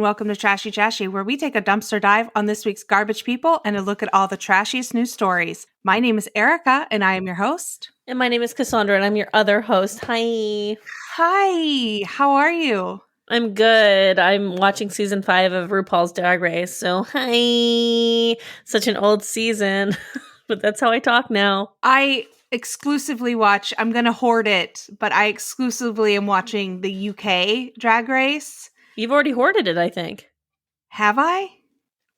welcome to Trashy Trashy, where we take a dumpster dive on this week's garbage people and a look at all the trashiest news stories. My name is Erica, and I am your host. And my name is Cassandra, and I'm your other host. Hi. Hi, how are you? I'm good. I'm watching season 5 of RuPaul's Drag Race, so hi. Such an old season, but that's how I talk now. I exclusively watch, I'm going to hoard it, but I exclusively am watching the UK Drag Race. You've already hoarded it, I think. Have I?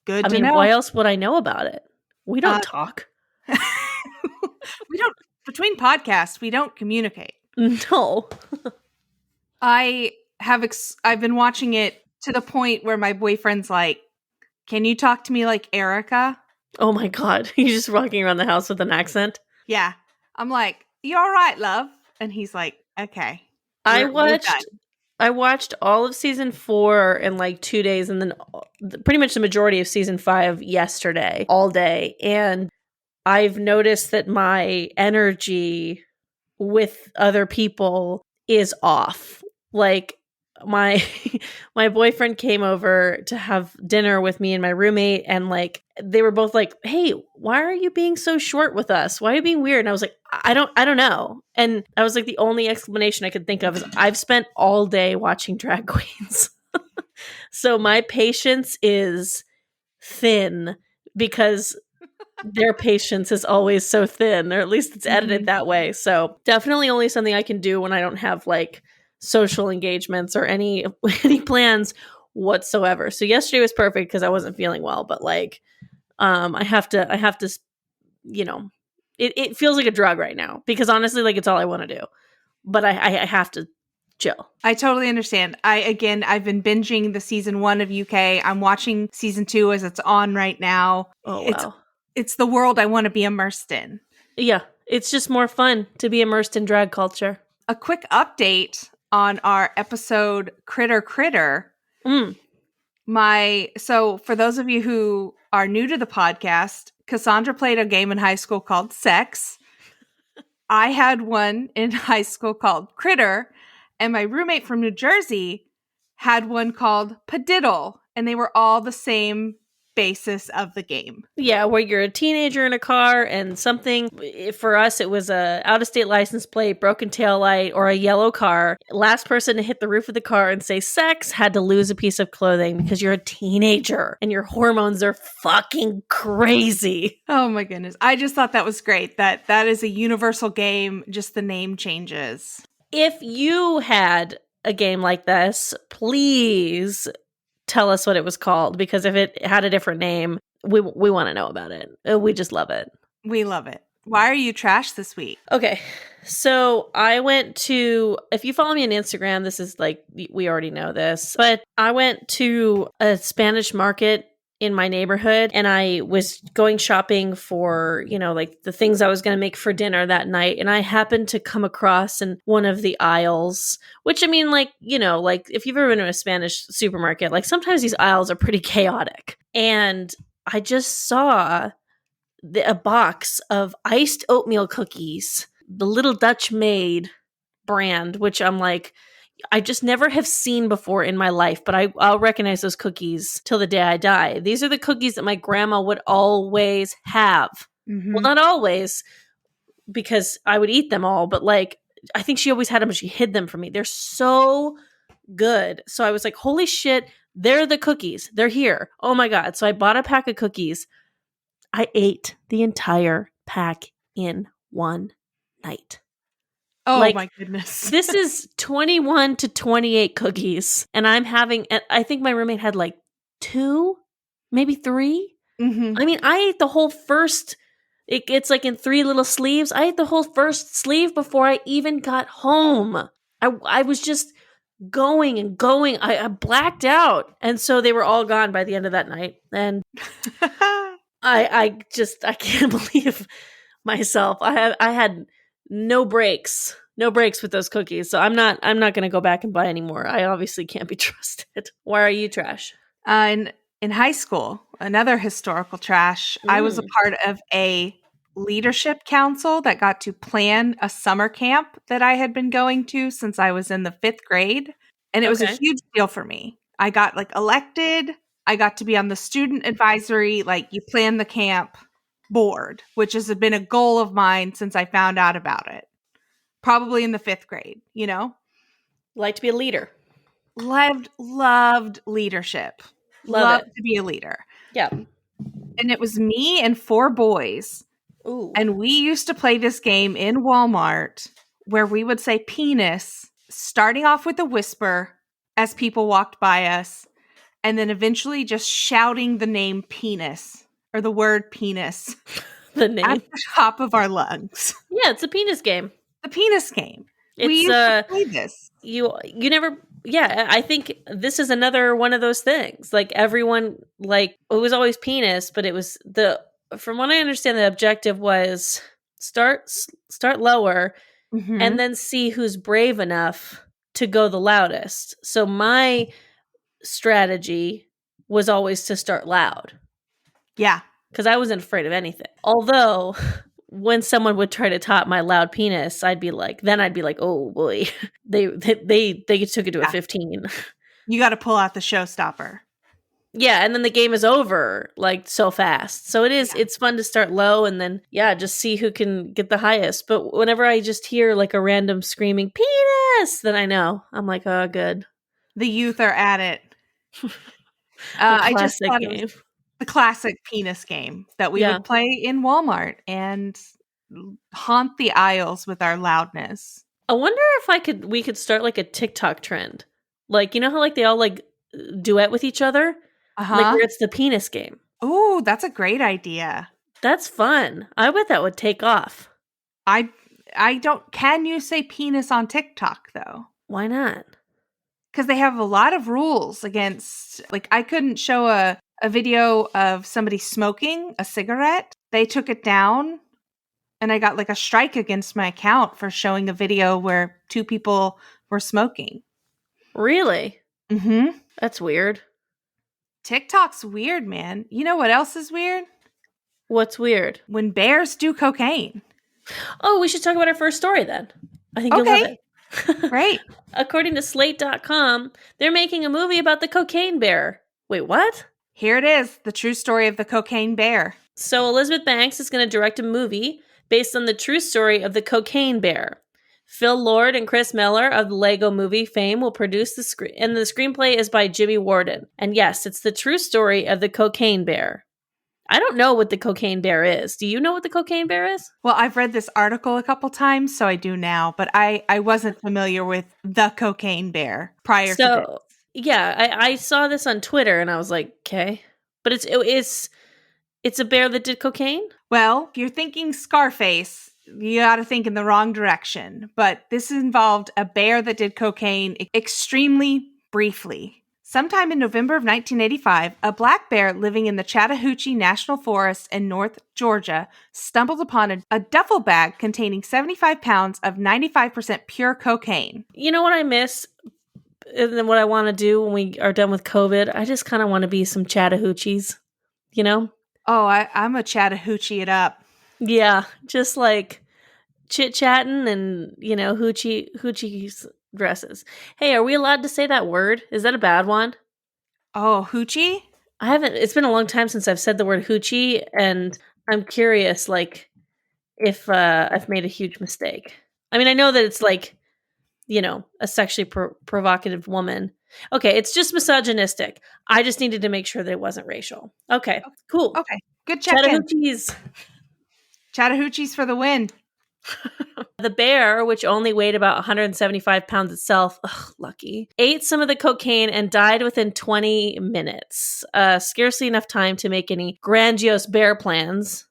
Good I to mean, know. why else would I know about it? We don't talk. We don't, between podcasts, we don't communicate. No. I've been watching it to the point where my boyfriend's like, "Can you talk to me like Erica?" Oh my God. You're just walking around the house with an accent? Yeah. I'm like, "You all right, love?" And he's like, "Okay." I We're done. watched all of season 4 in like 2 days, and then pretty much the majority of season 5 yesterday, all day. And I've noticed that my energy with other people is off. Like my my boyfriend came over to have dinner with me and my roommate, and like they were both like, "Hey, why are you being so short with us? Why are you being weird?" And I was like, I don't know. And I was like, the only explanation I could think of is I've spent all day watching drag queens. So my patience is thin because their patience is always so thin, or at least it's edited that way. So definitely only something I can do when I don't have like social engagements or any plans whatsoever. So yesterday was perfect because I wasn't feeling well, but like I have to you know, it feels like a drug right now because honestly, like it's all I want to do, but I have to chill. I totally understand. I've been binging the season 1 of UK. I'm watching season 2 as it's on right now. Oh wow. It's the world I want to be immersed in. Yeah, it's just more fun to be immersed in drag culture. A quick update on our episode Critter Critter. So for those of you who are new to the podcast, Cassandra played a game in high school called Sex. I had one in high school called Critter, and my roommate from New Jersey had one called Padiddle, and they were all the same basis of the game. Yeah, where you're a teenager in a car and something, for us, it was a out-of-state license plate, broken taillight, or a yellow car. Last person to hit the roof of the car and say sex had to lose a piece of clothing because you're a teenager and your hormones are fucking crazy. Oh my goodness. I just thought that was great. That is a universal game, just the name changes. If you had a game like this, please tell us what it was called, because if it had a different name, we want to know about it. We just love it. We love it. Why are you trash this week? Okay, so I went to, if you follow me on Instagram, this is like, we already know this, but I went to a Spanish market in my neighborhood, and I was going shopping for, you know, like the things I was going to make for dinner that night. And I happened to come across in one of the aisles, which I mean, like, you know, like if you've ever been to a Spanish supermarket, like sometimes these aisles are pretty chaotic. And I just saw a box of iced oatmeal cookies, the Little Dutch Maid brand, which I'm like, I just never have seen before in my life, but I'll recognize those cookies till the day I die. These are the cookies that my grandma would always have. Mm-hmm. Well, not always, because I would eat them all, but like, I think she always had them, but she hid them from me. They're so good. So I was like, holy shit, they're the cookies. They're here. Oh my God. So I bought a pack of cookies. I ate the entire pack in one night. Oh like, my goodness. This is 21 to 28 cookies. And I'm having, I think my roommate had like 2, maybe 3. Mm-hmm. I mean, I ate the whole first, it's like in 3 little sleeves. I ate the whole first sleeve before I even got home. I was just going and going. I blacked out. And so they were all gone by the end of that night. And I can't believe myself. I had no breaks with those cookies. So I'm not going to go back and buy any more. I obviously can't be trusted. Why are you trash? In high school, another historical trash. I was a part of a leadership council that got to plan a summer camp that I had been going to since I was in the 5th grade. And it was a huge deal for me. I got like elected. I got to be on the student advisory, like you plan the camp board, which has been a goal of mine since I found out about it. Probably in the 5th grade, you know? Like to be a leader. Loved leadership. Love Loved it. to be a leader. Yeah. And it was me and 4 boys. Ooh. And we used to play this game in Walmart where we would say penis, starting off with a whisper as people walked by us, and then eventually just shouting the name penis or the word penis The name. at the top of our lungs. Yeah, it's a penis game. The penis game. It's we used to play this. You never. Yeah, I think this is another one of those things. Like everyone, like it was always penis, but it was from what I understand, the objective was start lower Mhm. and then see who's brave enough to go the loudest. So my strategy was always to start loud. Yeah. Because I wasn't afraid of anything. Although when someone would try to top my loud penis, I'd be like, oh boy, they took it to a 15. You got to pull out the showstopper. Yeah, and then the game is over like so fast. So it's fun to start low and then just see who can get the highest. But whenever I just hear like a random screaming penis, then I know. I'm like, oh, good. The youth are at it. I just thought it was the classic penis game that we would play in Walmart and haunt the aisles with our loudness. I wonder if we could start like a TikTok trend. Like, you know how like they all like duet with each other? Like where it's the penis game. Ooh, that's a great idea. That's fun. I bet that would take off. I don't. Can you say penis on TikTok though? Why not? Because they have a lot of rules against. Like, I couldn't show a video of somebody smoking a cigarette. They took it down, and I got like a strike against my account for showing a video where 2 people were smoking. Really? Mm-hmm. That's weird. TikTok's weird, man. You know what else is weird? What's weird? When bears do cocaine. Oh, we should talk about our first story then. I think you'll love it. Great. According to Slate.com, they're making a movie about the cocaine bear. Wait, what? Here it is, the true story of the cocaine bear. So Elizabeth Banks is going to direct a movie based on the true story of the cocaine bear. Phil Lord and Chris Miller of the Lego Movie fame will produce the screen, and the screenplay is by Jimmy Warden. And yes, it's the true story of the cocaine bear. I don't know what the cocaine bear is. Do you know what the cocaine bear is? Well, I've read this article a couple times, so I do now, but I wasn't familiar with the cocaine bear prior to this. Yeah, I saw this on Twitter and I was like, okay. But it's a bear that did cocaine? Well, if you're thinking Scarface, you got to think in the wrong direction. But this involved a bear that did cocaine extremely briefly. Sometime in November of 1985, a black bear living in the Chattahoochee National Forest in North Georgia stumbled upon a duffel bag containing 75 pounds of 95% pure cocaine. You know what I miss? And then what I want to do when we are done with COVID, I just kind of want to be some Chattahoochees, you know? Oh, I'm a Chattahoochee it up. Yeah, just like chit-chatting and, hoochie dresses. Hey, are we allowed to say that word? Is that a bad one? Oh, hoochie? I haven't. It's been a long time since I've said the word hoochie, and I'm curious, like, if I've made a huge mistake. I mean, I know that it's like, a sexually provocative woman. Okay, it's just misogynistic. I just needed to make sure that it wasn't racial. Okay, cool. Okay, good check-in. Chattahoochees. Chattahoochees for the win. The bear, which only weighed about 175 pounds itself, lucky, ate some of the cocaine and died within 20 minutes. Scarcely enough time to make any grandiose bear plans.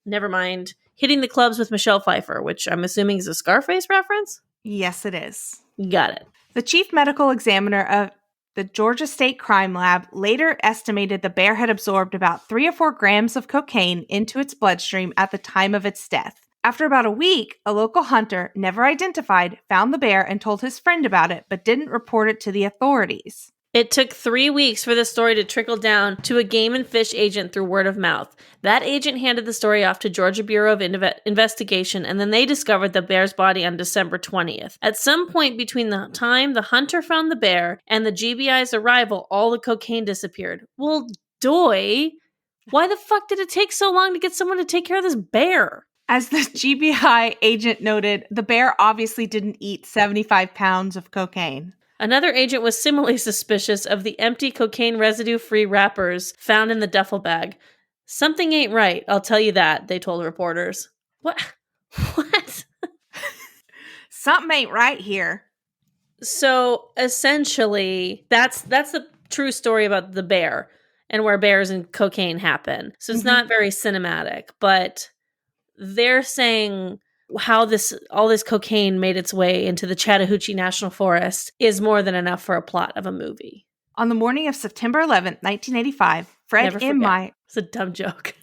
Never mind hitting the clubs with Michelle Pfeiffer, which I'm assuming is a Scarface reference? Yes, it is. Got it. The chief medical examiner of the Georgia State Crime Lab later estimated the bear had absorbed about 3 or 4 grams of cocaine into its bloodstream at the time of its death. After about a week, a local hunter, never identified, found the bear and told his friend about it, but didn't report it to the authorities. It took 3 weeks for the story to trickle down to a game and fish agent through word of mouth. That agent handed the story off to Georgia Bureau of Investigation, and then they discovered the bear's body on December 20th. At some point between the time the hunter found the bear and the GBI's arrival, all the cocaine disappeared. Well, doy. Why the fuck did it take so long to get someone to take care of this bear? As the GBI agent noted, the bear obviously didn't eat 75 pounds of cocaine. Another agent was similarly suspicious of the empty cocaine residue-free wrappers found in the duffel bag. Something ain't right, I'll tell you that, they told reporters. What? Something ain't right here. So essentially, that's the true story about the bear and where bears and cocaine happen. So it's not very cinematic, but they're saying how all this cocaine made its way into the Chattahoochee National Forest is more than enough for a plot of a movie. On the morning of September 11th, 1985, Fred M. Myers... It's a dumb joke.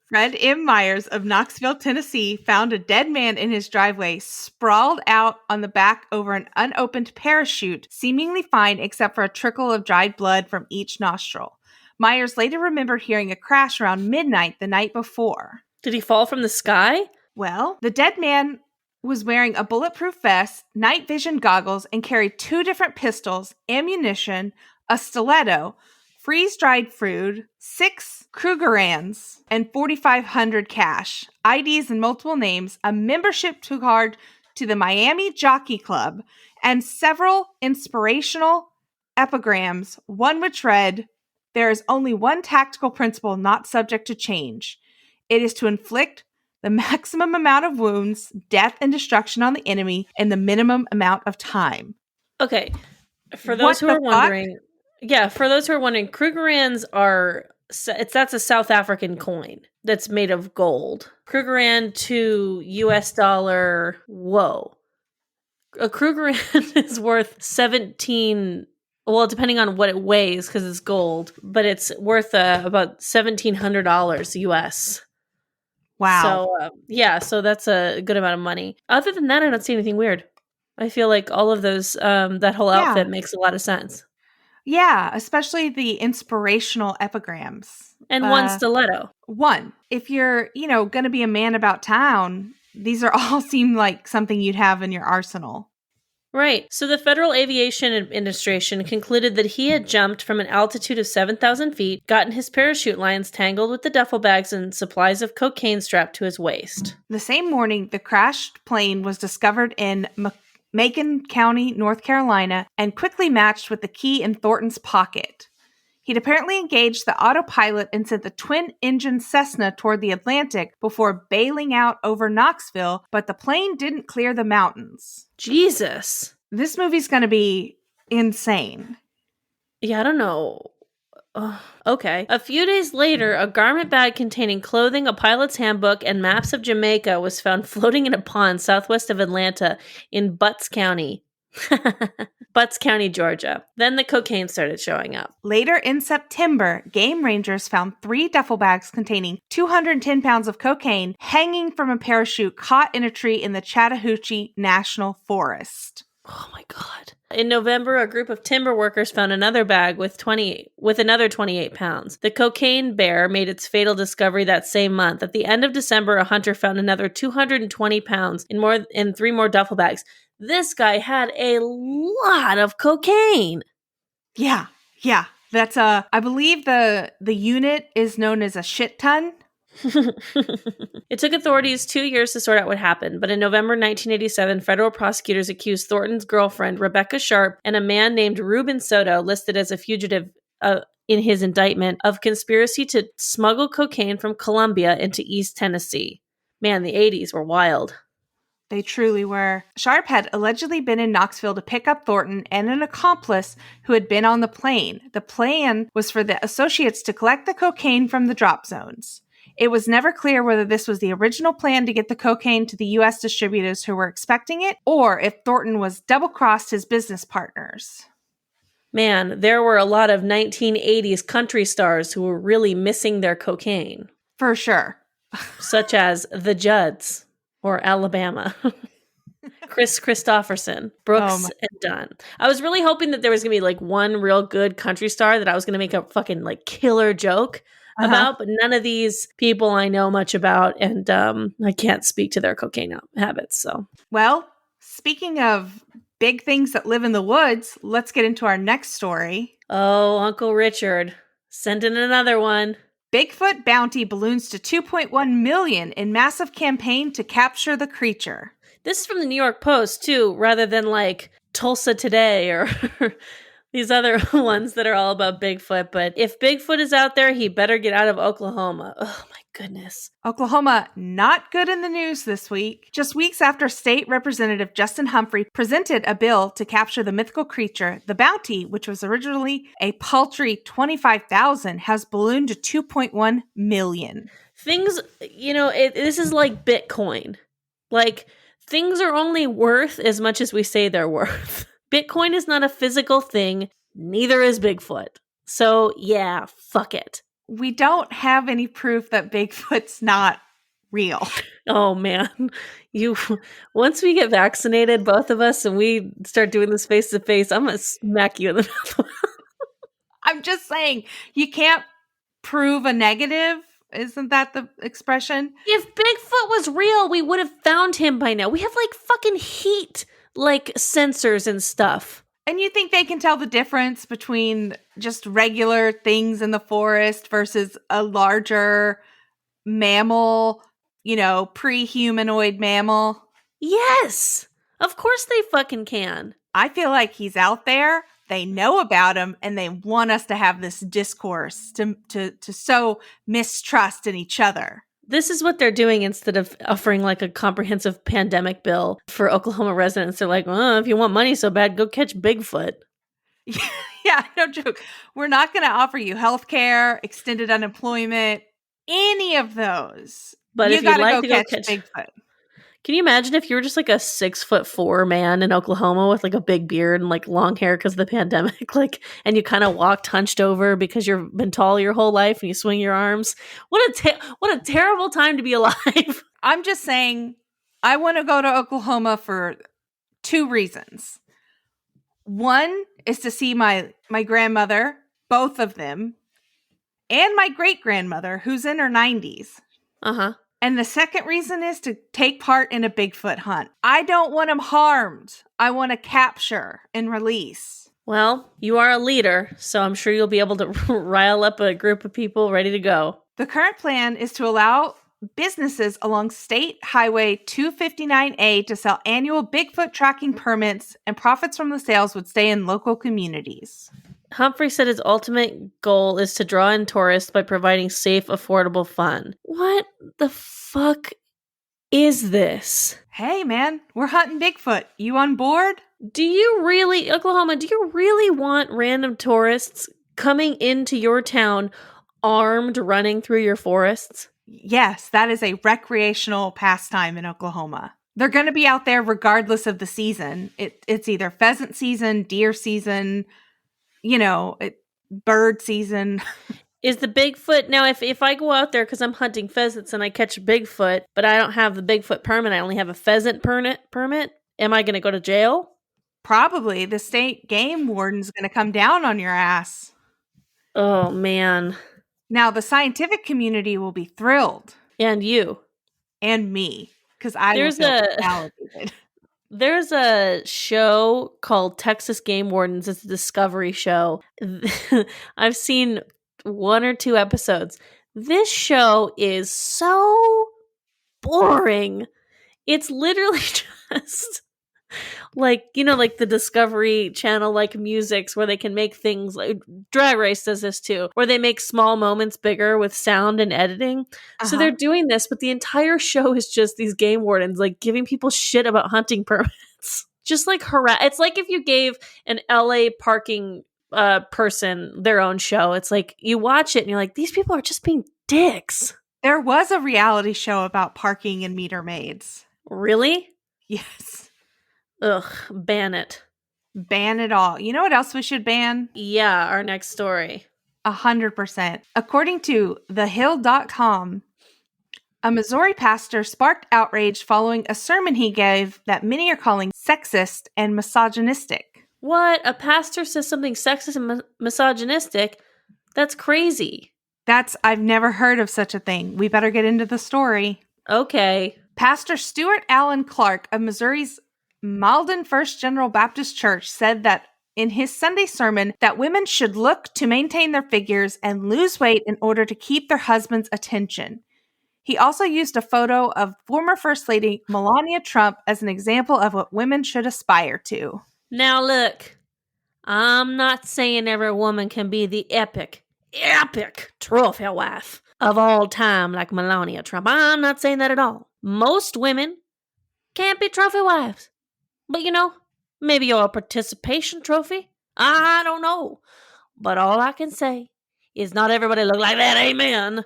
Fred M. Myers of Knoxville, Tennessee, found a dead man in his driveway, sprawled out on the back over an unopened parachute, seemingly fine except for a trickle of dried blood from each nostril. Myers later remembered hearing a crash around midnight the night before. Did he fall from the sky? Well, the dead man was wearing a bulletproof vest, night vision goggles, and carried 2 different pistols, ammunition, a stiletto, freeze-dried food, 6 Krugerrands, and $4,500 cash, IDs and multiple names, a membership card to the Miami Jockey Club, and several inspirational epigrams, one which read, "There is only one tactical principle not subject to change. It is to inflict the maximum amount of wounds, death, and destruction on the enemy in the minimum amount of time." Okay, for those who are wondering, Krugerrands that's a South African coin that's made of gold. Krugerrand to US dollar, whoa. A Krugerrand is worth 17, well, depending on what it weighs because it's gold, but it's worth about $1,700 US. Wow. So that's a good amount of money. Other than that, I don't see anything weird. I feel like all of those, that whole outfit makes a lot of sense. Yeah, especially the inspirational epigrams. And one stiletto. One. If you're, going to be a man about town, these are all seem like something you'd have in your arsenal. Right. So the Federal Aviation Administration concluded that he had jumped from an altitude of 7,000 feet, gotten his parachute lines tangled with the duffel bags, and supplies of cocaine strapped to his waist. The same morning, the crashed plane was discovered in Macon County, North Carolina, and quickly matched with the key in Thornton's pocket. He'd apparently engaged the autopilot and sent the twin-engine Cessna toward the Atlantic before bailing out over Knoxville, but the plane didn't clear the mountains. Jesus. This movie's going to be insane. Yeah, I don't know. Okay. A few days later, a garment bag containing clothing, a pilot's handbook, and maps of Jamaica was found floating in a pond southwest of Atlanta in Butts County. Butts County, Georgia. Then the cocaine started showing up. Later in September, game rangers found 3 duffel bags containing 210 pounds of cocaine hanging from a parachute caught in a tree in the Chattahoochee National Forest. Oh my God. In November, a group of timber workers found another bag with another 28 pounds. The cocaine bear made its fatal discovery that same month. At the end of December, a hunter found another 220 pounds in 3 more duffel bags. This guy had a lot of cocaine. Yeah. That's I believe the unit is known as a shit ton. It took authorities 2 years to sort out what happened, but in November 1987, federal prosecutors accused Thornton's girlfriend, Rebecca Sharp, and a man named Ruben Soto, listed as a fugitive in his indictment, of conspiracy to smuggle cocaine from Colombia into East Tennessee. Man, the 80s were wild. They truly were. Sharp had allegedly been in Knoxville to pick up Thornton and an accomplice who had been on the plane. The plan was for the associates to collect the cocaine from the drop zones. It was never clear whether this was the original plan to get the cocaine to the U.S. distributors who were expecting it, or if Thornton was double-crossed his business partners. Man, there were a lot of 1980s country stars who were really missing their cocaine. For sure. Such as the Judds or Alabama. Chris Christopherson, Brooks and Dunn. I was really hoping that there was going to be like one real good country star that I was going to make a fucking like killer joke about, but none of these people I know much about, and I can't speak to their cocaine habits. So, well, speaking of big things that live in the woods, let's get into our next story. Oh, Uncle Richard, send in another one. Bigfoot bounty balloons to 2.1 million in massive campaign to capture the creature. This is from the New York Post too, rather than like Tulsa Today or these other ones that are all about Bigfoot. But if Bigfoot is out there, he better get out of Oklahoma. Oh my goodness. Oklahoma, not good in the news this week. Just weeks after State Representative Justin Humphrey presented a bill to capture the mythical creature, the bounty, which was originally a paltry $25,000, has ballooned to 2.1 million. Things, this is like Bitcoin. Like, things are only worth as much as we say they're worth. Bitcoin is not a physical thing. Neither is Bigfoot. So, yeah, fuck it. We don't have any proof that Bigfoot's not real. Oh, man. Once we get vaccinated, both of us, and we start doing this face to face, I'm going to smack you in the mouth. I'm just saying, you can't prove a negative. Isn't that the expression? If Bigfoot was real, we would have found him by now. We have like fucking heat, like sensors and stuff. And you think they can tell the difference between just regular things in the forest versus a larger mammal, pre-humanoid mammal? Yes, of course they fucking can. I feel like he's out there. They know about him, and they want us to have this discourse to sow mistrust in each other. This is what they're doing instead of offering like a comprehensive pandemic bill for Oklahoma residents. They're like, well, if you want money so bad, go catch Bigfoot. Yeah, no joke. We're not going to offer you health care, extended unemployment, any of those. But if you'd like to go catch Bigfoot. Can you imagine if you were just like a 6'4" man in Oklahoma with like a big beard and like long hair because of the pandemic, and you kind of walked hunched over because you've been tall your whole life and you swing your arms? What a terrible time to be alive. I'm just saying, I want to go to Oklahoma for 2 reasons. One is to see my grandmother, both of them, and my great grandmother, who's in her 90s. Uh-huh. And the second reason is to take part in a Bigfoot hunt. I don't want them harmed. I want to capture and release. Well, you are a leader, so I'm sure you'll be able to rile up a group of people ready to go. The current plan is to allow businesses along State Highway 259A to sell annual Bigfoot tracking permits, and profits from the sales would stay in local communities. Humphrey said his ultimate goal is to draw in tourists by providing safe, affordable fun. What the fuck is this? Hey, man, we're hunting Bigfoot. You on board? Oklahoma, do you really want random tourists coming into your town armed, running through your forests? Yes, that is a recreational pastime in Oklahoma. They're going to be out there regardless of the season. It's either pheasant season, deer season, bird season. Is the Bigfoot, now if I go out there because I'm hunting pheasants and I catch Bigfoot, but I don't have the Bigfoot permit, I only have a pheasant permit, am I going to go to jail? Probably. The state game warden's going to come down on your ass. Oh, man. Now, the scientific community will be thrilled. And you. And me. Because I will feel validated. There's a show called Texas Game Wardens. It's a Discovery show. I've seen 1 or 2 episodes. This show is so boring. It's literally just like the Discovery Channel, like musics where they can make things like Drag Race does this too, where they make small moments bigger with sound and editing. So they're doing this, but the entire show is just these game wardens like giving people shit about hunting permits. Just like it's like if you gave an LA parking person their own show. It's like you watch it and you're like, these people are just being dicks. There was a reality show about parking and meter maids. Really? Yes. Ugh, ban it. Ban it all. You know what else we should ban? Yeah, our next story. 100%. According to thehill.com, A Missouri pastor sparked outrage following a sermon he gave that many are calling sexist and misogynistic. What? A pastor says something sexist and misogynistic? That's crazy. I've never heard of such a thing. We better get into the story. Okay. Pastor Stuart Allen Clark of Missouri's Malden First General Baptist Church said that in his Sunday sermon that women should look to maintain their figures and lose weight in order to keep their husband's attention. He also used a photo of former First Lady Melania Trump as an example of what women should aspire to. Now look, I'm not saying every woman can be the epic trophy wife of all time like Melania Trump. I'm not saying that at all. Most women can't be trophy wives. But maybe you're a participation trophy. I don't know. But all I can say is not everybody look like that, amen.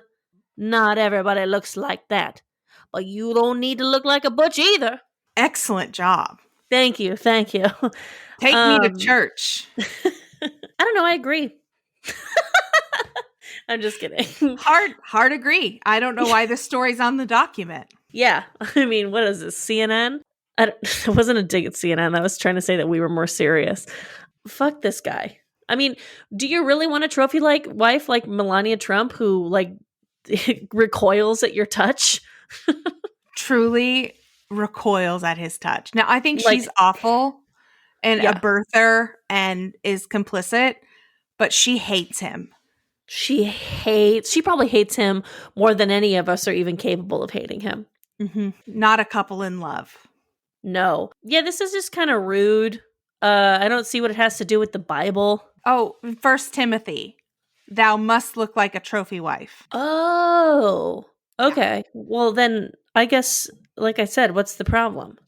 Not everybody looks like that. But you don't need to look like a butch either. Excellent job. Thank you. Take me to church. I don't know, I agree. I'm just kidding. Hard agree. I don't know why this story's on the document. Yeah. I mean, what is this, CNN? It wasn't a dig at CNN. I was trying to say that we were more serious. Fuck this guy. I mean, do you really want a trophy-like wife like Melania Trump who, recoils at your touch? Truly recoils at his touch. Now, I think she's awful and a birther and is complicit, but she hates him. She probably hates him more than any of us are even capable of hating him. Mm-hmm. Not a couple in love. No. Yeah, this is just kind of rude. I don't see what it has to do with the Bible. Oh, 1 Timothy. Thou must look like a trophy wife. Oh, okay. Yeah. Well, then I guess, like I said, what's the problem?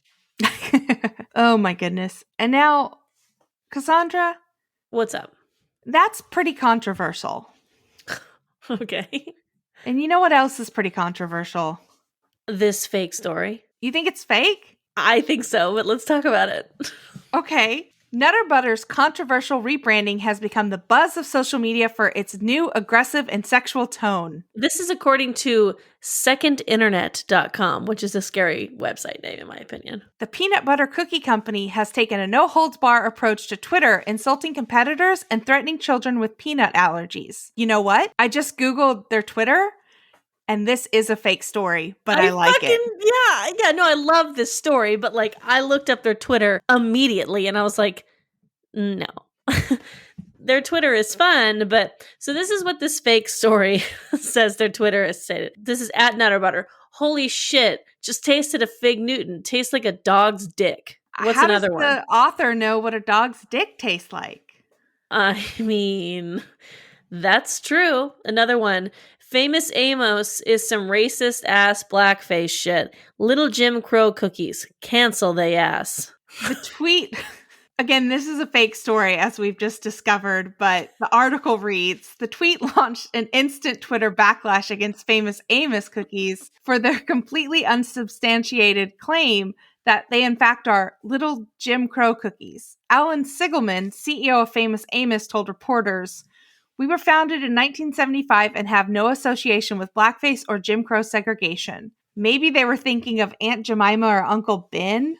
Oh my goodness. And now, Cassandra. What's up? That's pretty controversial. Okay. And you know what else is pretty controversial? This fake story. You think it's fake? I think so, but let's talk about it. Okay. Nutter Butter's controversial rebranding has become the buzz of social media for its new aggressive and sexual tone. This is according to secondinternet.com, which is a scary website name in my opinion. The peanut butter cookie company has taken a no-holds-bar approach to Twitter, insulting competitors and threatening children with peanut allergies. You know what? I just Googled their Twitter, and this is a fake story, but I like it. Yeah, no, I love this story, but I looked up their Twitter immediately and I was like, no. Their Twitter is fun, but so this is what this fake story says their Twitter has stated. This is at Nutter Butter. Holy shit, just tasted a Fig Newton. Tastes like a dog's dick. What's another one? How does the author know what a dog's dick tastes like? I mean, that's true. Another one. Famous Amos is some racist ass blackface shit. Little Jim Crow cookies. Cancel they ass. The tweet, again, this is a fake story as we've just discovered, but the article reads, the tweet launched an instant Twitter backlash against Famous Amos cookies for their completely unsubstantiated claim that they in fact are Little Jim Crow cookies. Alan Sigelman, CEO of Famous Amos, told reporters, we were founded in 1975 and have no association with blackface or Jim Crow segregation. Maybe they were thinking of Aunt Jemima or Uncle Ben?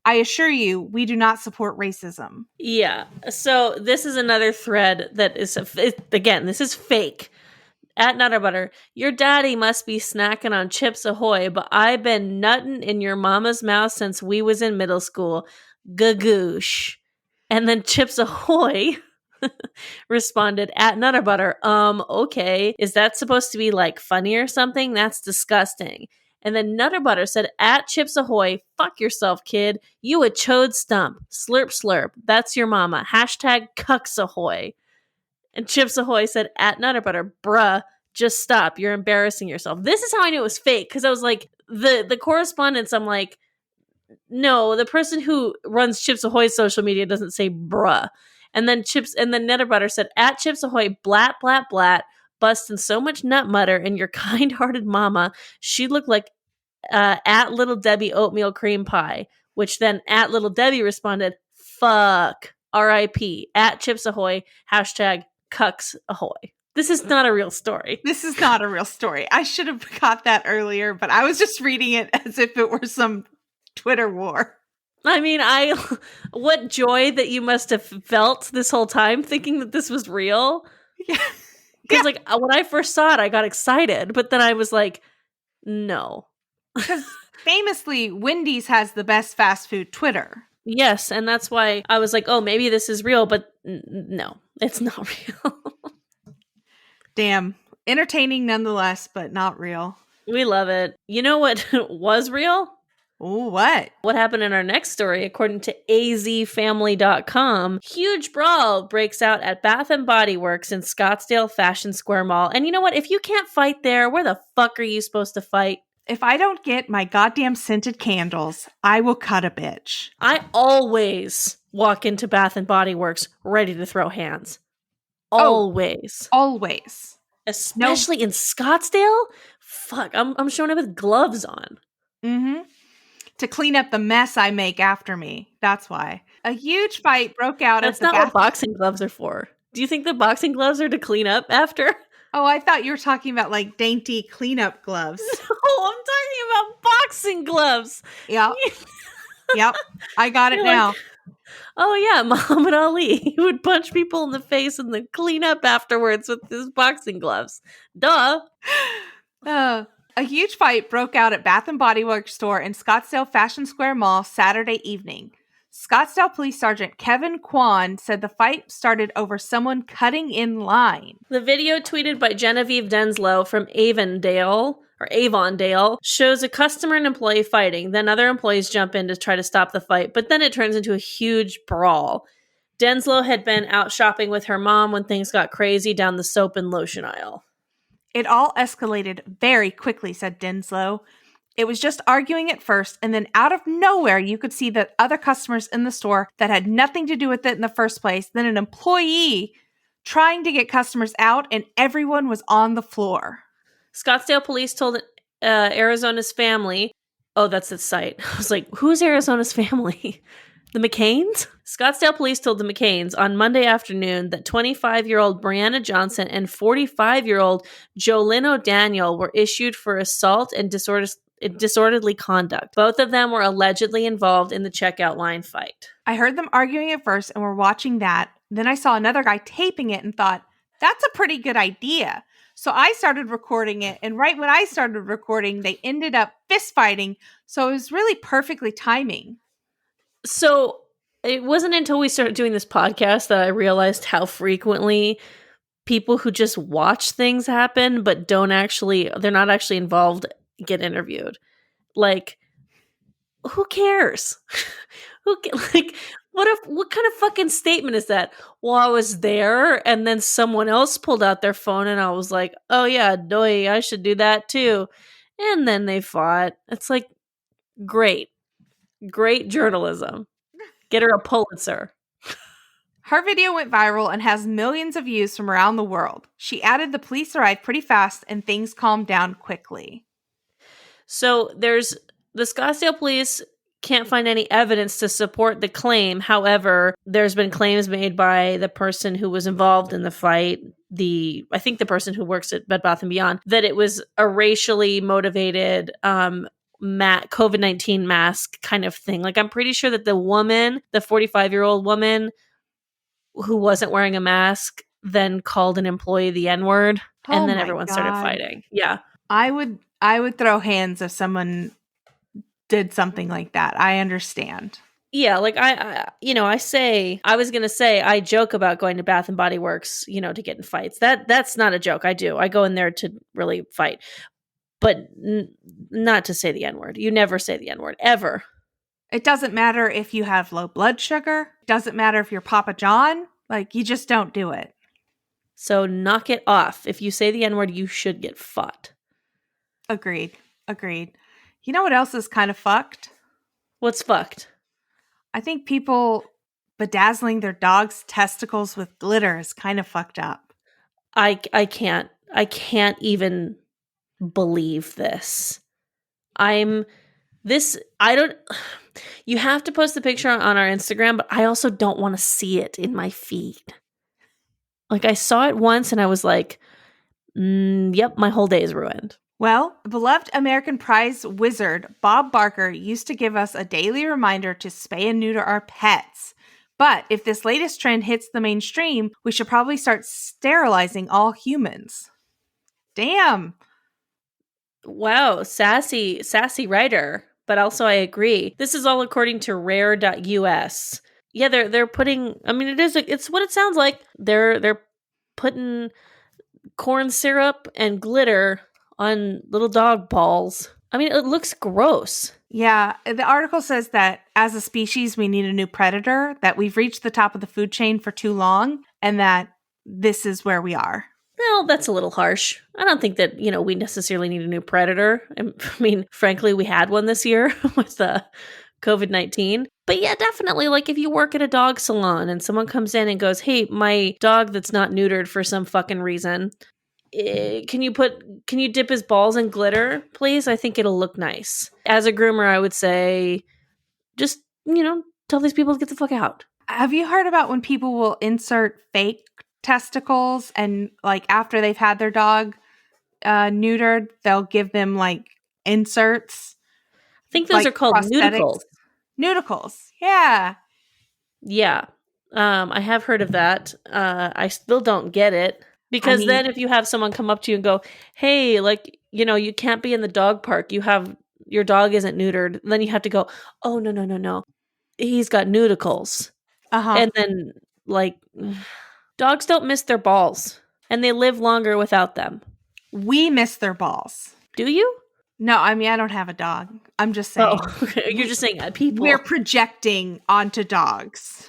I assure you, we do not support racism. Yeah. So this is another thread that is, again, this is fake. At Nutter Butter, your daddy must be snacking on Chips Ahoy, but I've been nutting in your mama's mouth since we was in middle school. Gagoosh. And then Chips Ahoy responded at Nutter Butter, okay. Is that supposed to be funny or something? That's disgusting. And then Nutter Butter said, at Chips Ahoy, fuck yourself, kid. You a chode stump. Slurp slurp. That's your mama. Hashtag cucks ahoy. And Chips Ahoy said, at Nutter Butter, bruh, just stop. You're embarrassing yourself. This is how I knew it was fake. Because I was like, the correspondence, I'm like, no, the person who runs Chips Ahoy's social media doesn't say bruh. And then Nutter Butter said, at Chips Ahoy, blat, blat, blat, busting so much nut mutter and your kind-hearted mama, she looked like at Little Debbie oatmeal cream pie, which then at Little Debbie responded, fuck, R.I.P., at Chips Ahoy, hashtag cucks ahoy. This is not a real story. This is not a real story. I should have caught that earlier, but I was just reading it as if it were some Twitter war. I mean, what joy that you must have felt this whole time thinking that this was real. Yeah. Because like when I first saw it, I got excited, but then I was like, no. Because famously, Wendy's has the best fast food Twitter. Yes, and that's why I was like, oh, maybe this is real, but no, it's not real. Damn. Entertaining nonetheless, but not real. We love it. You know what was real? Ooh, what? What happened in our next story, according to azfamily.com, huge brawl breaks out at Bath & Body Works in Scottsdale Fashion Square Mall. And you know what? If you can't fight there, where the fuck are you supposed to fight? If I don't get my goddamn scented candles, I will cut a bitch. I always walk into Bath & Body Works ready to throw hands. Always. Always. Especially in Scottsdale? Fuck, I'm showing up with gloves on. Mm-hmm. To clean up the mess I make after me. That's why. A huge fight broke out. That's not what boxing gloves are for. Do you think the boxing gloves are to clean up after? Oh, I thought you were talking about like dainty cleanup gloves. No, I'm talking about boxing gloves. Yep. Yep. I got it now. Like, oh yeah, Muhammad Ali. He would punch people in the face and then clean up afterwards with his boxing gloves. Duh. A huge fight broke out at Bath & Body Works store in Scottsdale Fashion Square Mall Saturday evening. Scottsdale Police Sergeant Kevin Kwan said the fight started over someone cutting in line. The video tweeted by Genevieve Denslow from Avondale shows a customer and employee fighting. Then other employees jump in to try to stop the fight, but then it turns into a huge brawl. Denslow had been out shopping with her mom when things got crazy down the soap and lotion aisle. It all escalated very quickly, said Denslow. It was just arguing at first, and then out of nowhere, you could see that other customers in the store that had nothing to do with it in the first place, then an employee trying to get customers out, and everyone was on the floor. Scottsdale police told Arizona's family, oh, that's the site. I was like, who's Arizona's family? The McCains? Scottsdale police told the McCains on Monday afternoon that 25-year-old Brianna Johnson and 45-year-old Jolino Daniel were issued for assault and disorderly conduct. Both of them were allegedly involved in the checkout line fight. I heard them arguing at first and were watching that. Then I saw another guy taping it and thought, that's a pretty good idea. So I started recording it, and right when I started recording, they ended up fist fighting. So it was really perfectly timing. So it wasn't until we started doing this podcast that I realized how frequently people who just watch things happen but they're not actually involved, get interviewed. Like, who cares? What kind of fucking statement is that? Well, I was there and then someone else pulled out their phone and I was like, oh yeah, doy, I should do that too. And then they fought. It's like, great journalism. Get her a Pulitzer. Her video went viral and has millions of views from around the world. She added the police arrived pretty fast and things calmed down quickly. So the Scottsdale police can't find any evidence to support the claim. However, there's been claims made by the person who was involved in the fight, I think the person who works at Bed Bath & Beyond, that it was a racially motivated COVID-19 mask kind of thing. Like, I'm pretty sure that the 45-year-old woman who wasn't wearing a mask then called an employee the N-word, and then everyone started fighting. Yeah. I would throw hands if someone did something like that. I understand. Yeah, like I joke about going to Bath and Body Works, to get in fights. That's not a joke. I do. I go in there to really fight, but not to say the N-word. You never say the N-word ever. It doesn't matter if you have low blood sugar. It doesn't matter if you're Papa John. Like, you just don't do it. So knock it off. If you say the N-word, you should get fought. Agreed. You know what else is kind of fucked? What's fucked? I think people bedazzling their dog's testicles with glitter is kind of fucked up. I can't even believe this. You have to post the picture on our Instagram, but I also don't want to see it in my feed. Like, I saw it once and I was like, yep, my whole day is ruined. Well, beloved American prize wizard Bob Barker used to give us a daily reminder to spay and neuter our pets. But if this latest trend hits the mainstream, we should probably start sterilizing all humans. Damn. Wow, sassy writer. But also I agree. This is all according to rare.us. Yeah, they're putting, I mean, it's what it sounds like. They're putting corn syrup and glitter on little dog balls. I mean, it looks gross. Yeah, the article says that as a species, we need a new predator, that we've reached the top of the food chain for too long, and that this is where we are. Well, that's a little harsh. I don't think that, we necessarily need a new predator. I mean, frankly, we had one this year with COVID-19. But yeah, definitely, like if you work at a dog salon and someone comes in and goes, hey, my dog that's not neutered for some fucking reason, can you dip his balls in glitter, please? I think it'll look nice. As a groomer, I would say, just, tell these people to get the fuck out. Have you heard about when people will insert fake testicles and like after they've had their dog neutered, they'll give them like inserts? I think those like are called nudicles. Nudicles, yeah. Yeah. I have heard of that. I still don't get it. Because then if you have someone come up to you and go, hey, like, you can't be in the dog park. Your dog isn't neutered. Then you have to go, oh, no. He's got nudicles. Uh-huh. And then, like, dogs don't miss their balls. And they live longer without them. We miss their balls. Do you? No, I mean, I don't have a dog. I'm just saying. Oh, okay. You're just saying people. We're projecting onto dogs.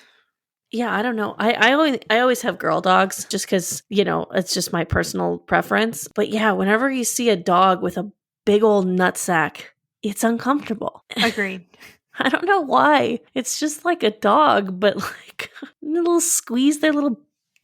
Yeah, I don't know. I always have girl dogs just because, it's just my personal preference. But yeah, whenever you see a dog with a big old nutsack, it's uncomfortable. Agreed. I don't know why. It's just like a dog, but like a little squeeze their little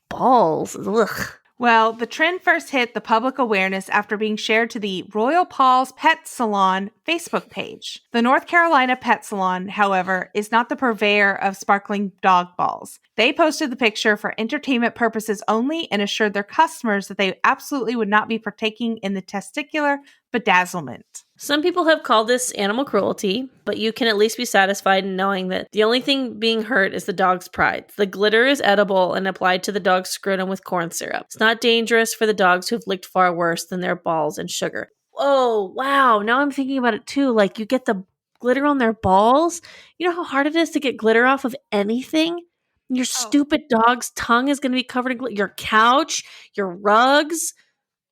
balls. Ugh. Well, the trend first hit the public awareness after being shared to the Royal Paws Pet Salon Facebook page. The North Carolina Pet Salon, however, is not the purveyor of sparkling dog balls. They posted the picture for entertainment purposes only and assured their customers that they absolutely would not be partaking in the testicular bedazzlement. Some people have called this animal cruelty, but you can at least be satisfied in knowing that the only thing being hurt is the dog's pride. The glitter is edible and applied to the dog's scrotum with corn syrup. It's not dangerous for the dogs who've licked far worse than their balls and sugar. Oh, wow. Now I'm thinking about it too. Like, you get the glitter on their balls. You know how hard it is to get glitter off of anything? Your stupid dog's tongue is going to be covered in glitter. Your couch, your rugs.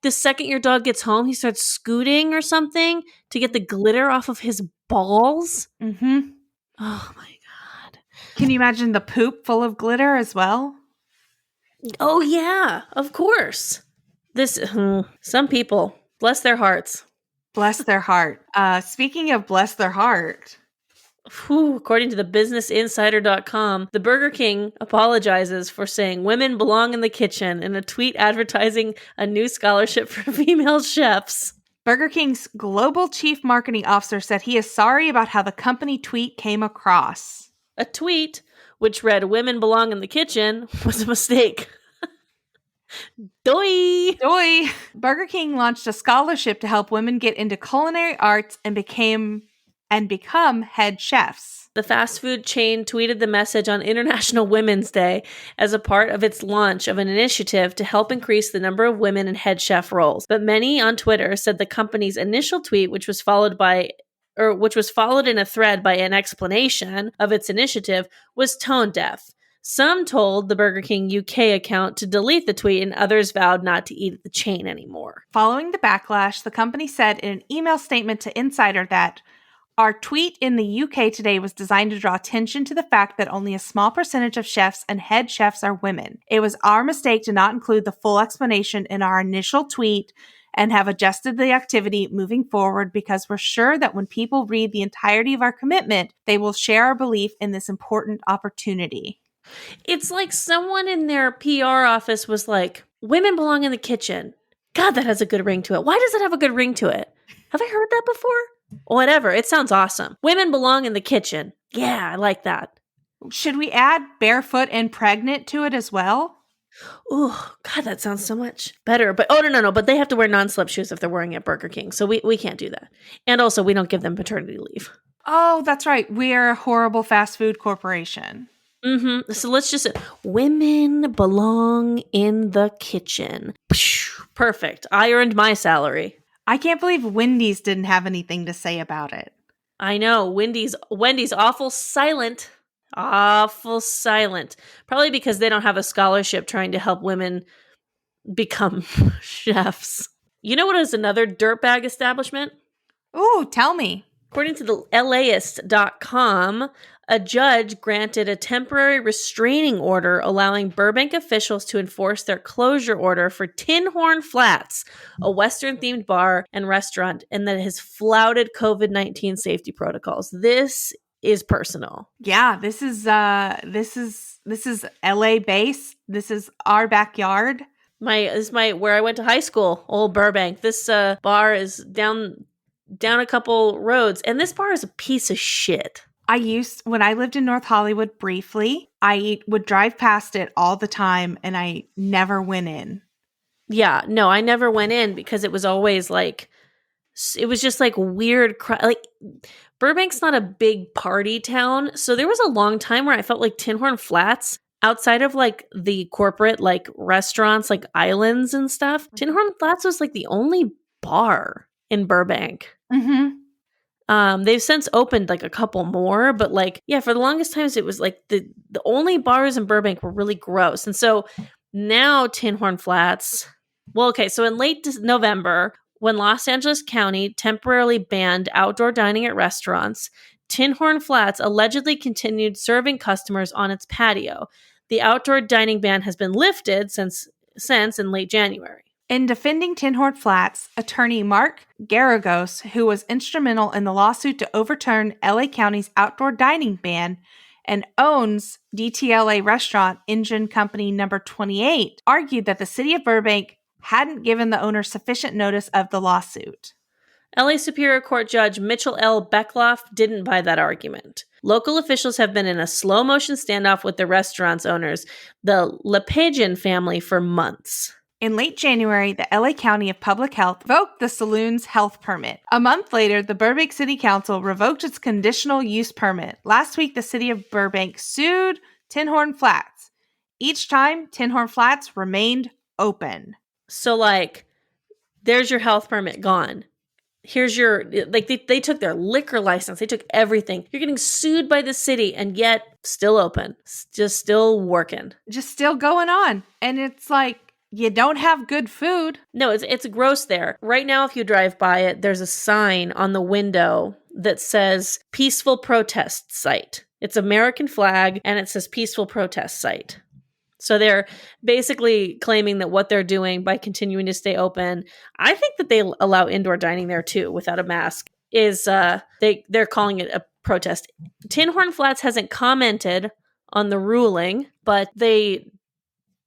The second your dog gets home, he starts scooting or something to get the glitter off of his balls. Mm-hmm. Oh my God. Can you imagine the poop full of glitter as well? Oh yeah, of course. Some people, bless their hearts. Bless their heart. Speaking of bless their heart. According to the businessinsider.com, the Burger King apologizes for saying women belong in the kitchen in a tweet advertising a new scholarship for female chefs. Burger King's global chief marketing officer said he is sorry about how the company tweet came across. A tweet, which read women belong in the kitchen, was a mistake. Doi! Burger King launched a scholarship to help women get into culinary arts and become head chefs. The fast food chain tweeted the message on International Women's Day as a part of its launch of an initiative to help increase the number of women in head chef roles. But many on Twitter said the company's initial tweet, which was followed in a thread by an explanation of its initiative, was tone deaf. Some told the Burger King UK account to delete the tweet, and others vowed not to eat at the chain anymore. Following the backlash, the company said in an email statement to Insider that our tweet in the UK today was designed to draw attention to the fact that only a small percentage of chefs and head chefs are women. It was our mistake to not include the full explanation in our initial tweet and have adjusted the activity moving forward because we're sure that when people read the entirety of our commitment, they will share our belief in this important opportunity. It's like someone in their PR office was like, women belong in the kitchen. God, that has a good ring to it. Why does it have a good ring to it? Have I heard that before? Whatever. It sounds awesome. Women belong in the kitchen. Yeah, I like that. Should we add barefoot and pregnant to it as well? Oh, God, that sounds so much better. But no. But they have to wear non-slip shoes if they're wearing at Burger King. So we can't do that. And also, we don't give them paternity leave. Oh, that's right. We're a horrible fast food corporation. So let's just women belong in the kitchen. Perfect. I earned my salary. I can't believe Wendy's didn't have anything to say about it. I know. Wendy's awful silent. Awful silent. Probably because they don't have a scholarship trying to help women become chefs. You know what is another dirtbag establishment? Ooh, tell me. According to the LAist.com, a judge granted a temporary restraining order allowing Burbank officials to enforce their closure order for Tin Horn Flats, a Western-themed bar and restaurant, and that has flouted COVID-19 safety protocols. This is personal. Yeah, this is LA based. This is our backyard. This is where I went to high school, old Burbank. This bar is down a couple roads, and this bar is a piece of shit. When I lived in North Hollywood briefly, I would drive past it all the time, and I never went in. Yeah, no, I never went in because it was always like, it was just like weird. Like Burbank's not a big party town, so there was a long time where I felt like Tin Horn Flats, outside of like the corporate like restaurants, like islands and stuff, Tin Horn Flats was like the only bar in Burbank. Mm-hmm. They've since opened like a couple more, but like, yeah, for the longest times it was like the only bars in Burbank were really gross. And so now Tin Horn Flats, well, okay, so in late November, when Los Angeles County temporarily banned outdoor dining at restaurants, Tin Horn Flats allegedly continued serving customers on its patio. The outdoor dining ban has been lifted since in late January. In defending Tin Horn Flats, attorney Mark Garagos, who was instrumental in the lawsuit to overturn LA County's outdoor dining ban and owns DTLA restaurant Engine Company number 28, argued that the city of Burbank hadn't given the owner sufficient notice of the lawsuit. LA Superior Court Judge Mitchell L. Beckloff didn't buy that argument. Local officials have been in a slow-motion standoff with the restaurant's owners, the LePagean family, for months. In late January, the LA County of Public Health revoked the saloon's health permit. A month later, the Burbank City Council revoked its conditional use permit. Last week, the city of Burbank sued Tin Horn Flats. Each time, Tin Horn Flats remained open. So, like, there's your health permit gone. Here's your, like, they took their liquor license. They took everything. You're getting sued by the city and yet still open. Just still working. Just still going on. And it's like, you don't have good food. No, it's gross there. Right now, if you drive by it, there's a sign on the window that says peaceful protest site. It's American flag and it says peaceful protest site. So they're basically claiming that what they're doing by continuing to stay open, I think that they allow indoor dining there too without a mask, is they're calling it a protest. Tin Horn Flats hasn't commented on the ruling, but they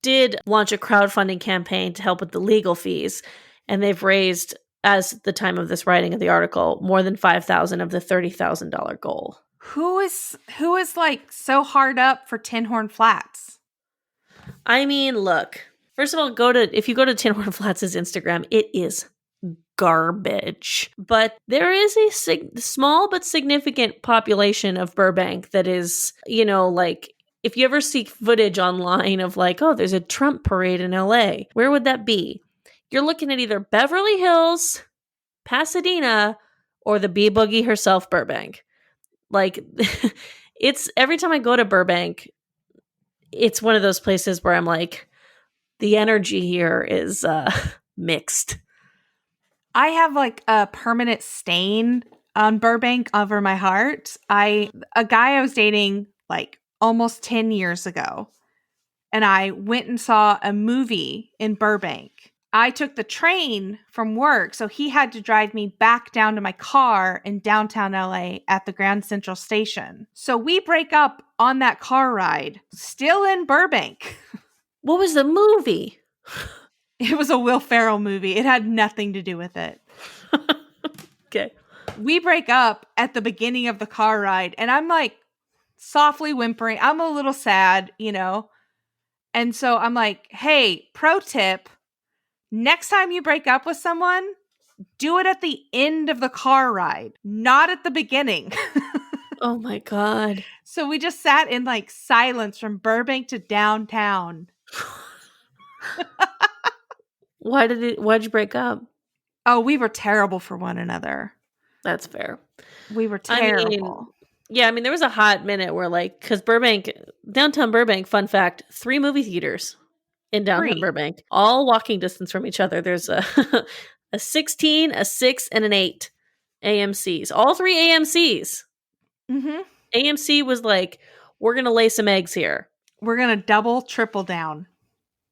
did launch a crowdfunding campaign to help with the legal fees, and they've raised, as the time of this writing of the article, more than $5,000 of the $30,000 goal. Who is like so hard up for Tin Horn Flats? I mean, look, first of all, if you go to Tin Horn Flats' Instagram, it is garbage. But there is a small but significant population of Burbank that is, like, if you ever see footage online of like, oh, there's a Trump parade in LA, where would that be? You're looking at either Beverly Hills, Pasadena, or the B-Boogie herself, Burbank. Like, it's every time I go to Burbank, it's one of those places where I'm like, the energy here is mixed. I have like a permanent stain on Burbank over my heart. A guy I was dating like almost 10 years ago, and I went and saw a movie in Burbank. I took the train from work, so he had to drive me back down to my car in downtown LA at the Grand Central Station. So we break up on that car ride, still in Burbank. What was the movie? It was a Will Ferrell movie. It had nothing to do with it. Okay. We break up at the beginning of the car ride, and I'm like softly whimpering. I'm a little sad, And so I'm like, hey, pro tip, next time you break up with someone, do it at the end of the car ride, not at the beginning. Oh my God. So we just sat in like silence from Burbank to downtown. Why'd you break up? Oh, we were terrible for one another. That's fair. We were I terrible. mean, yeah, I mean, there was a hot minute where like, because downtown Burbank, fun fact, 3 movie theaters in downtown 3. Burbank, all walking distance from each other. There's a a 16, a 6, and an 8 AMCs. All 3 AMCs. Mm-hmm. AMC was like, we're going to lay some eggs here. We're going to double, triple down.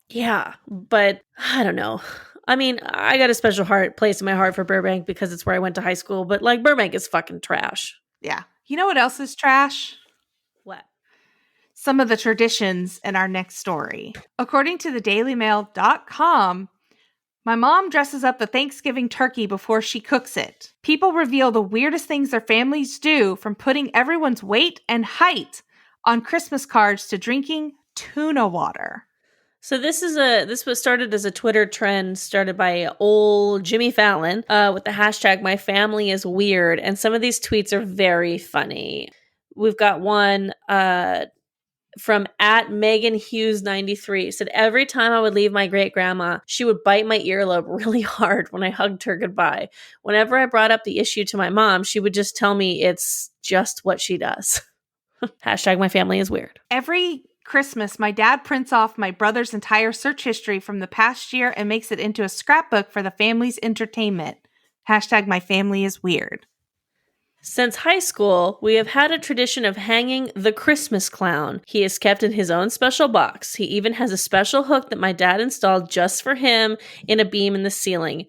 Yeah, but I don't know. I mean, I got a special place in my heart for Burbank because it's where I went to high school, but like Burbank is fucking trash. Yeah. You know what else is trash? What? Some of the traditions in our next story. According to the dailymail.com, my mom dresses up the Thanksgiving turkey before she cooks it. People reveal the weirdest things their families do, from putting everyone's weight and height on Christmas cards to drinking tuna water. So this was started as a Twitter trend started by old Jimmy Fallon with the hashtag My Family is Weird, and some of these tweets are very funny. We've got one from at Megan Hughes 93 said, every time I would leave my great grandma, she would bite my earlobe really hard when I hugged her goodbye. Whenever I brought up the issue to my mom, she would just tell me it's just what she does. Hashtag My Family is Weird. Every Christmas, my dad prints off my brother's entire search history from the past year and makes it into a scrapbook for the family's entertainment. Hashtag My Family is Weird. Since high school, we have had a tradition of hanging the Christmas clown. He is kept in his own special box. He even has a special hook that my dad installed just for him in a beam in the ceiling.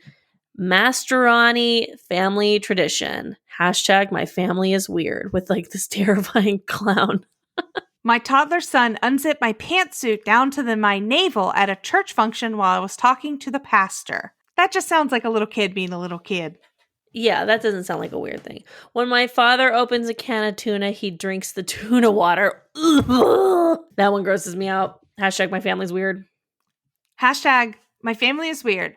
Mastroani family tradition. Hashtag My Family is Weird, with like this terrifying clown. My toddler son unzipped my pantsuit down to my navel at a church function while I was talking to the pastor. That just sounds like a little kid being a little kid. Yeah, that doesn't sound like a weird thing. When my father opens a can of tuna, he drinks the tuna water. That one grosses me out. Hashtag My Family's Weird. Hashtag My Family is Weird.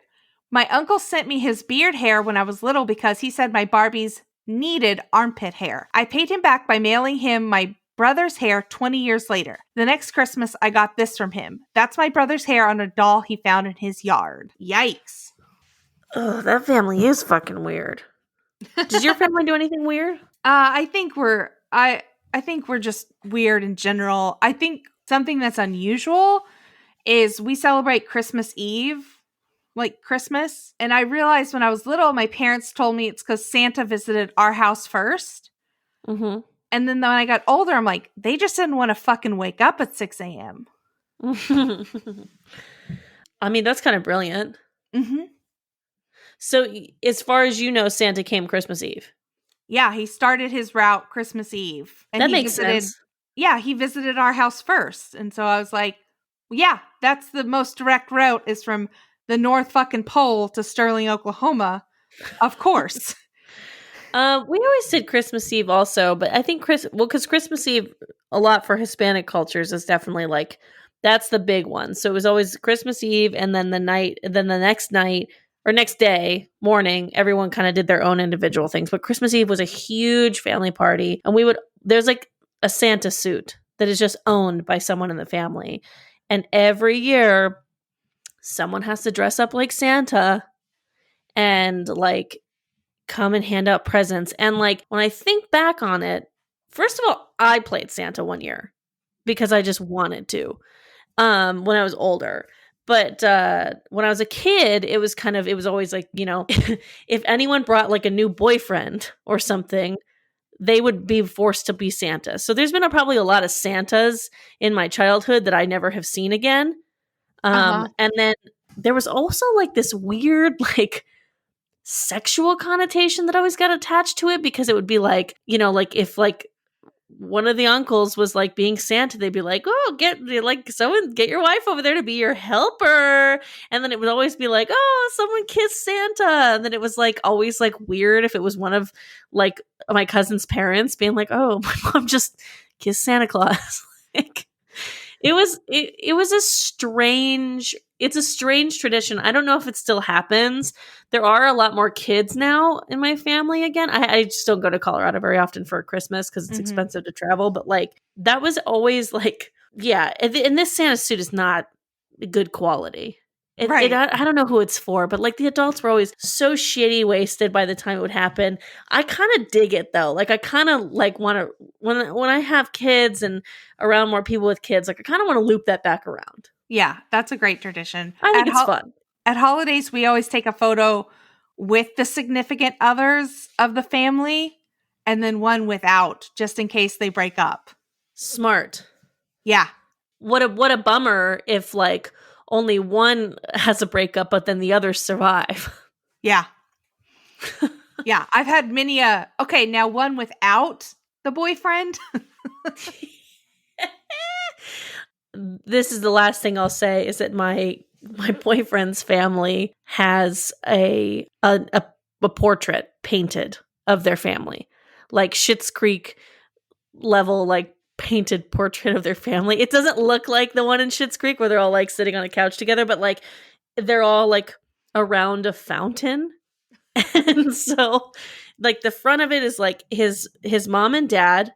My uncle sent me his beard hair when I was little because he said my Barbies needed armpit hair. I paid him back by mailing him my brother's hair 20 years later. The next Christmas, I got this from him. That's my brother's hair on a doll he found in his yard. Yikes. Ugh, that family is fucking weird. Does your family do anything weird? I think we're just weird in general. I think something that's unusual is we celebrate Christmas Eve, like Christmas. And I realized when I was little, my parents told me it's because Santa visited our house first. Mm-hmm. And then when I got older, I'm like, they just didn't want to fucking wake up at 6 a.m. I mean, that's kind of brilliant. Mm-hmm. So, as far as you know, Santa came Christmas Eve. Yeah, he started his route Christmas Eve. And that makes sense. Yeah, he visited our house first. And so I was like, yeah, that's the most direct route, is from the North fucking Pole to Sterling, Oklahoma. Of course. We always did Christmas Eve also, but I think because Christmas Eve, a lot for Hispanic cultures, is definitely like, that's the big one. So it was always Christmas Eve, and then the next night, or next day, morning, everyone kind of did their own individual things. But Christmas Eve was a huge family party, and there's like a Santa suit that is just owned by someone in the family. And every year, someone has to dress up like Santa and like come and hand out presents. And like, when I think back on it, first of all, I played Santa one year because I just wanted to when I was older. But when I was a kid, it was always like, you know, if anyone brought like a new boyfriend or something, they would be forced to be Santa. So there's been probably a lot of Santas in my childhood that I never have seen again. And then there was also like this weird, like, sexual connotation that always got attached to it, because it would be like, you know, like if like one of the uncles was like being Santa, they'd be like, oh, get your wife over there to be your helper. And then it would always be like, oh, someone kissed Santa. And then it was like always like weird if it was one of like my cousin's parents being like, oh, my mom just kissed Santa Claus. Like, It was a strange, it's a strange tradition. I don't know if it still happens. There are a lot more kids now in my family again. I just don't go to Colorado very often for Christmas because it's expensive to travel. But like that was always like, yeah. And this Santa suit is not good quality. Right. I don't know who it's for, but like the adults were always so shitty wasted by the time it would happen. I kind of dig it though. Like I kind of like want to when I have kids and around more people with kids, like I kind of want to loop that back around. Yeah, that's a great tradition. I think it's fun. At holidays, we always take a photo with the significant others of the family and then one without, just in case they break up. Smart. Yeah. What a bummer if like only one has a breakup, but then the others survive. Yeah. Yeah. I've had many okay, now one without the boyfriend. This is the last thing I'll say is that my boyfriend's family has a portrait painted of their family. Like Schitt's Creek level, like painted portrait of their family. It doesn't look like the one in Schitt's Creek where they're all like sitting on a couch together, but like they're all like around a fountain. And so like the front of it is like his mom and dad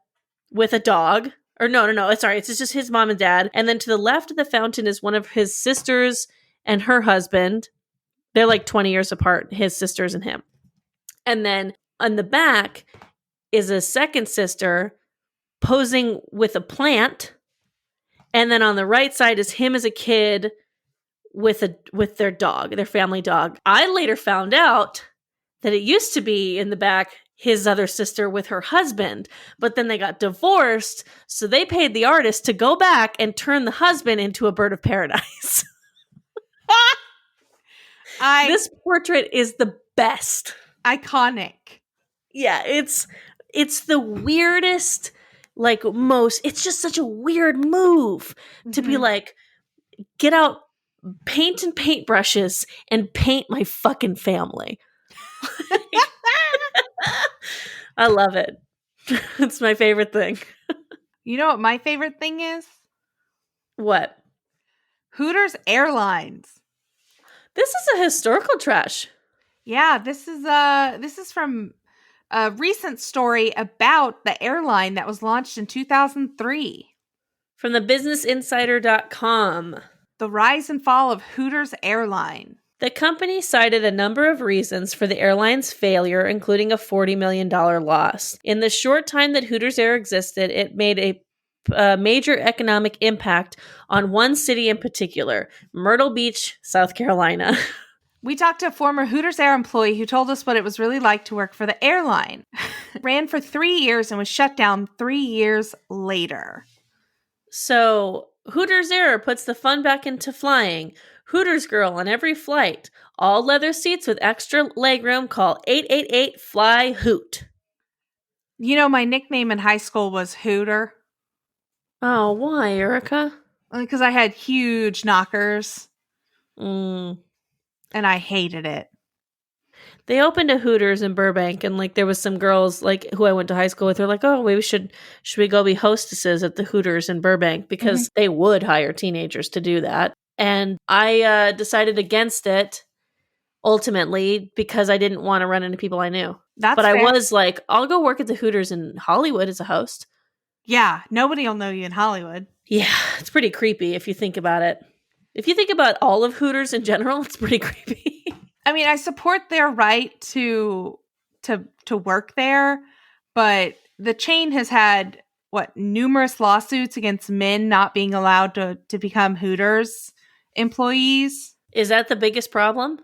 with a dog. Or no, sorry, it's just his mom and dad. And then to the left of the fountain is one of his sisters and her husband. They're like 20 years apart, his sisters and him. And then on the back is a second sister posing with a plant, and then on the right side is him as a kid with their dog, their family dog. I later found out that it used to be in the back his other sister with her husband, but then they got divorced, so they paid the artist to go back and turn the husband into a bird of paradise. This portrait is the best. Iconic. Yeah, it's the weirdest, like it's just such a weird move to be like, get out paint and paintbrushes and paint my fucking family. I love it. It's my favorite thing. You know what my favorite thing is? What? Hooters Airlines. This is a historical trash. Yeah, this is from a recent story about the airline that was launched in 2003. From the businessinsider.com. The rise and fall of Hooters Airline. The company cited a number of reasons for the airline's failure, including a $40 million loss. In the short time that Hooters Air existed, it made a major economic impact on one city in particular, Myrtle Beach, South Carolina. We talked to a former Hooters Air employee who told us what it was really like to work for the airline. Ran for 3 years and was shut down 3 years later. So, Hooters Air puts the fun back into flying. Hooters Girl on every flight. All leather seats with extra legroom. Call 888-FLY-HOOT. You know, my nickname in high school was Hooter. Oh, why, Erica? Because I had huge knockers. And I hated it. They opened a Hooters in Burbank, and like there was some girls like who I went to high school with. They're like, "Oh, we should we go be hostesses at the Hooters in Burbank?" Because they would hire teenagers to do that. And I decided against it ultimately because I didn't want to run into people I knew. But fair. I was like, I'll go work at the Hooters in Hollywood as a host. Yeah, nobody will know you in Hollywood. Yeah, it's pretty creepy if you think about it. If you think about all of Hooters in general, it's pretty creepy. I mean, I support their right to work there, but the chain has had numerous lawsuits against men not being allowed to become Hooters employees. Is that the biggest problem?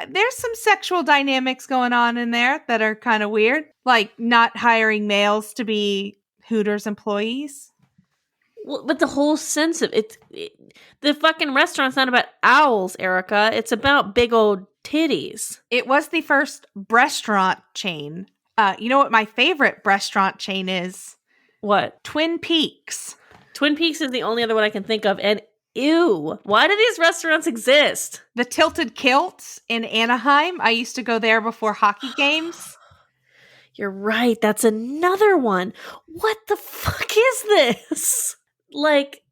There's some sexual dynamics going on in there that are kind of weird, like not hiring males to be Hooters employees. Well, but the whole sense of it, the fucking restaurant's not about owls, Erica. It's about big old titties. It was the first restaurant chain. You know what my favorite restaurant chain is? What? Twin Peaks. Twin Peaks is the only other one I can think of. And ew, why do these restaurants exist? The Tilted Kilt in Anaheim. I used to go there before hockey games. You're right. That's another one. What the fuck is this? Like,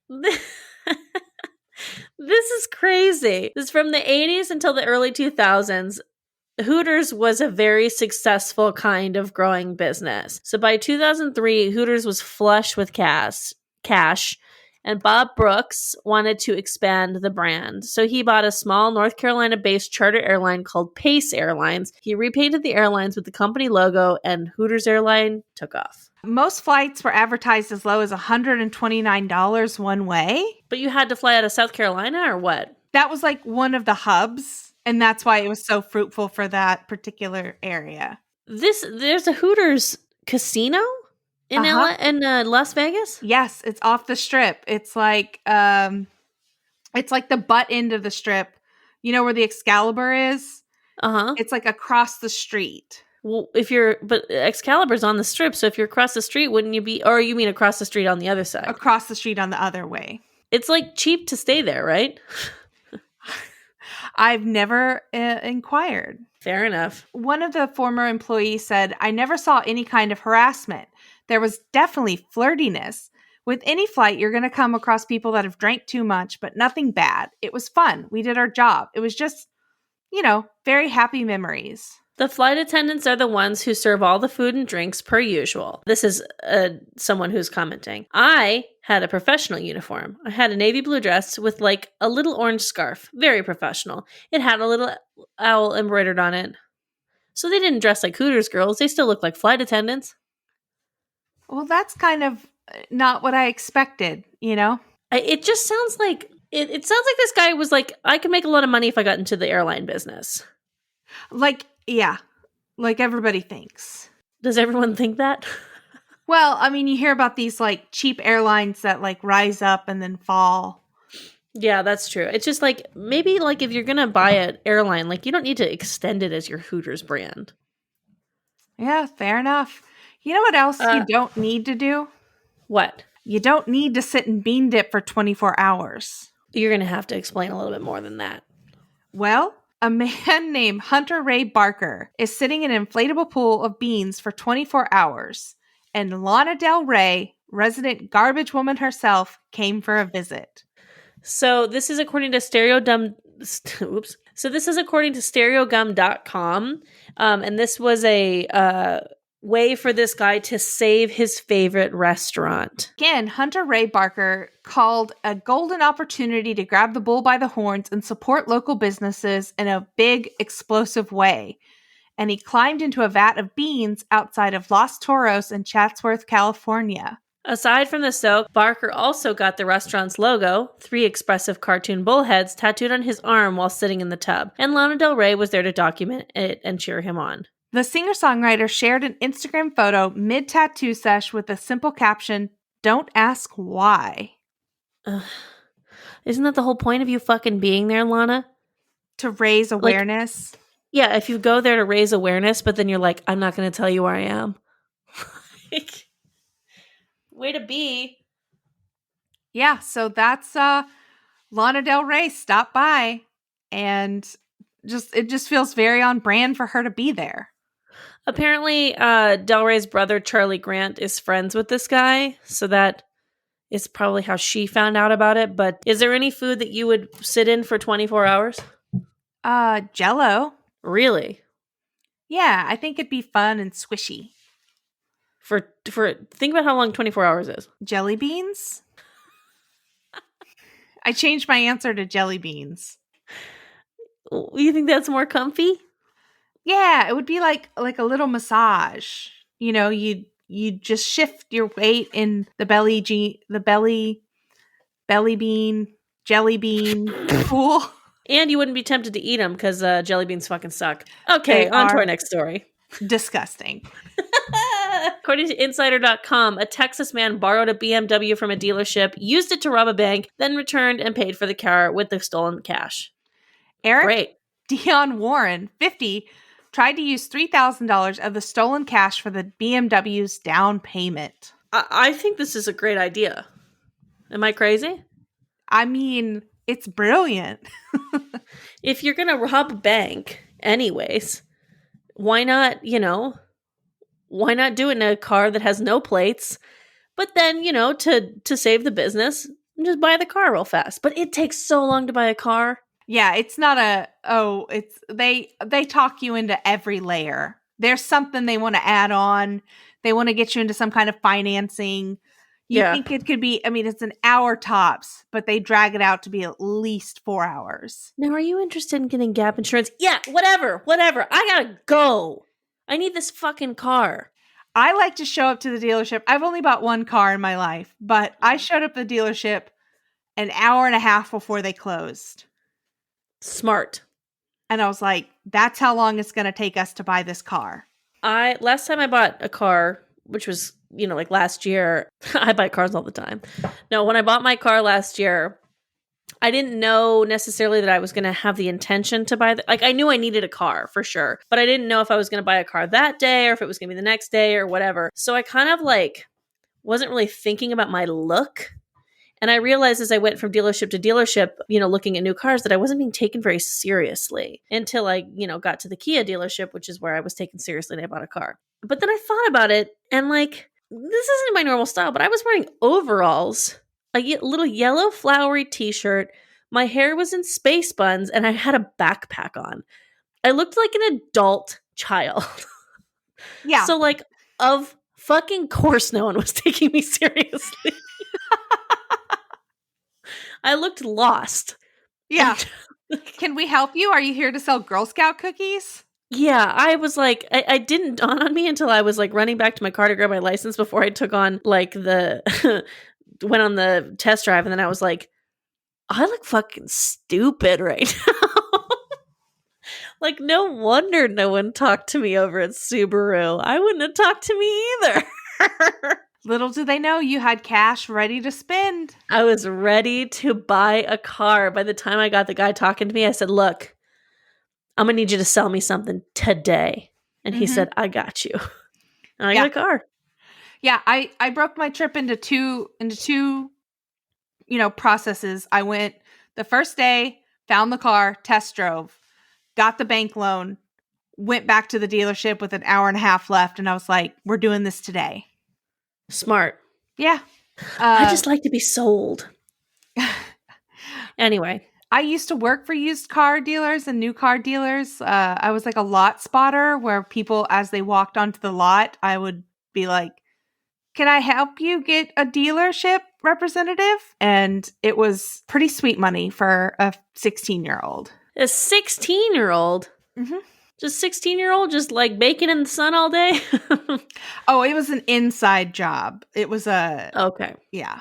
This is crazy. This is from the 80s until the early 2000s. Hooters was a very successful kind of growing business. So by 2003, Hooters was flush with cash, and Bob Brooks wanted to expand the brand. So he bought a small North Carolina-based charter airline called Pace Airlines. He repainted the airlines with the company logo, and Hooters Airline took off. Most flights were advertised as low as $129 one way. But you had to fly out of South Carolina or what? That was like one of the hubs, and that's why it was so fruitful for that particular area. There's a Hooters casino in Las Vegas? Yes, it's off the strip. It's like the butt end of the strip. You know where the Excalibur is? Uh-huh. It's like across the street. Well, but Excalibur's on the strip, so if you're across the street, wouldn't you be, or you mean across the street on the other side? Across the street on the other way. It's like cheap to stay there, right? I've never inquired. Fair enough. One of the former employees said, I never saw any kind of harassment. There was definitely flirtiness. With any flight, you're going to come across people that have drank too much, but nothing bad. It was fun. We did our job. It was just, very happy memories. The flight attendants are the ones who serve all the food and drinks per usual. This is someone who's commenting. I had a professional uniform. I had a navy blue dress with like a little orange scarf. Very professional. It had a little owl embroidered on it. So they didn't dress like Hooters girls. They still looked like flight attendants. Well, that's kind of not what I expected, It just sounds like, it sounds like this guy was like, I could make a lot of money if I got into the airline business. Yeah, like everybody thinks. Does everyone think that? Well, I mean, you hear about these like cheap airlines that like rise up and then fall. Yeah, that's true. It's just like, maybe like if you're going to buy an airline, like you don't need to extend it as your Hooters brand. Yeah, fair enough. You know what else you don't need to do? What? You don't need to sit and bean dip for 24 hours. You're going to have to explain a little bit more than that. Well, a man named Hunter Ray Barker is sitting in an inflatable pool of beans for 24 hours, and Lana Del Rey, resident garbage woman herself, came for a visit. So this is according to stereogum.com. And this was a way for this guy to save his favorite restaurant. Again, Hunter Ray Barker called a golden opportunity to grab the bull by the horns and support local businesses in a big, explosive way. And he climbed into a vat of beans outside of Los Toros in Chatsworth, California. Aside from the soak, Barker also got the restaurant's logo, 3 expressive cartoon bullheads, tattooed on his arm while sitting in the tub. And Lana Del Rey was there to document it and cheer him on. The singer-songwriter shared an Instagram photo mid-tattoo sesh with a simple caption, "Don't ask why." Isn't that the whole point of you fucking being there, Lana? To raise awareness? Yeah, if you go there to raise awareness, but then you're like, I'm not going to tell you where I am. Way to be. Yeah, so that's Lana Del Rey stopped by, and it just feels very on brand for her to be there. Apparently, Del Rey's brother, Charlie Grant, is friends with this guy, so that is probably how she found out about it. But is there any food that you would sit in for 24 hours? Jell-O. Really? Yeah, I think it'd be fun and squishy. For think about how long 24 hours is. Jelly beans? I changed my answer to jelly beans. You think that's more comfy? Yeah, it would be like a little massage. You just shift your weight in the belly bean, jelly bean pool. And you wouldn't be tempted to eat them because jelly beans fucking suck. Okay, on to our next story. Disgusting. According to Insider.com, a Texas man borrowed a BMW from a dealership, used it to rob a bank, then returned and paid for the car with the stolen cash. Eric Dion Warren, 50, tried to use $3,000 of the stolen cash for the BMW's down payment. I think this is a great idea. Am I crazy? I mean, it's brilliant. If you're going to rob a bank anyways, why not do it in a car that has no plates? But then, to save the business, and just buy the car real fast. But it takes so long to buy a car. Yeah, it's not it's they talk you into every layer. There's something they want to add on. They want to get you into some kind of financing. You think it could be, I mean, it's an hour tops, but they drag it out to be at least 4 hours. Now, are you interested in getting gap insurance? Yeah, whatever. I gotta go. I need this fucking car. I like to show up to the dealership. I've only bought one car in my life, but I showed up at the dealership an hour and a half before they closed. Smart. And I was like, that's how long it's going to take us to buy this car. Last time I bought a car, which was, like last year, I buy cars all the time. No, when I bought my car last year, I didn't know necessarily that I was going to have the intention to buy I knew I needed a car for sure, but I didn't know if I was going to buy a car that day or if it was going to be the next day or whatever. So I kind of wasn't really thinking about my look. And I realized as I went from dealership to dealership, looking at new cars, that I wasn't being taken very seriously until I, got to the Kia dealership, which is where I was taken seriously and I bought a car. But then I thought about it and this isn't my normal style, but I was wearing overalls, a little yellow flowery t-shirt. My hair was in space buns and I had a backpack on. I looked like an adult child. Yeah. So of fucking course no one was taking me seriously. I looked lost. Yeah. Can we help you? Are you here to sell Girl Scout cookies? Yeah, I was I didn't dawn on me until I was running back to my car to grab my license before I took on the went on the test drive, and then I was like, I look fucking stupid right now. No wonder no one talked to me over at Subaru. I wouldn't have talked to me either. Little do they know you had cash ready to spend. I was ready to buy a car. By the time I got the guy talking to me, I said, look, I'm going to need you to sell me something today. And he said, I got you. And I got a car. Yeah, I broke my trip into two processes. I went the first day, found the car, test drove, got the bank loan, went back to the dealership with an hour and a half left, and I was like, we're doing this today. Smart. Yeah. I just like to be sold. Anyway. I used to work for used car dealers and new car dealers. I was like a lot spotter where people, as they walked onto the lot, I would be like, can I help you get a dealership representative? And it was pretty sweet money for a 16-year-old. A 16-year-old? Mm-hmm. Just 16-year-old just baking in the sun all day? Oh, it was an inside job. It was okay. Yeah.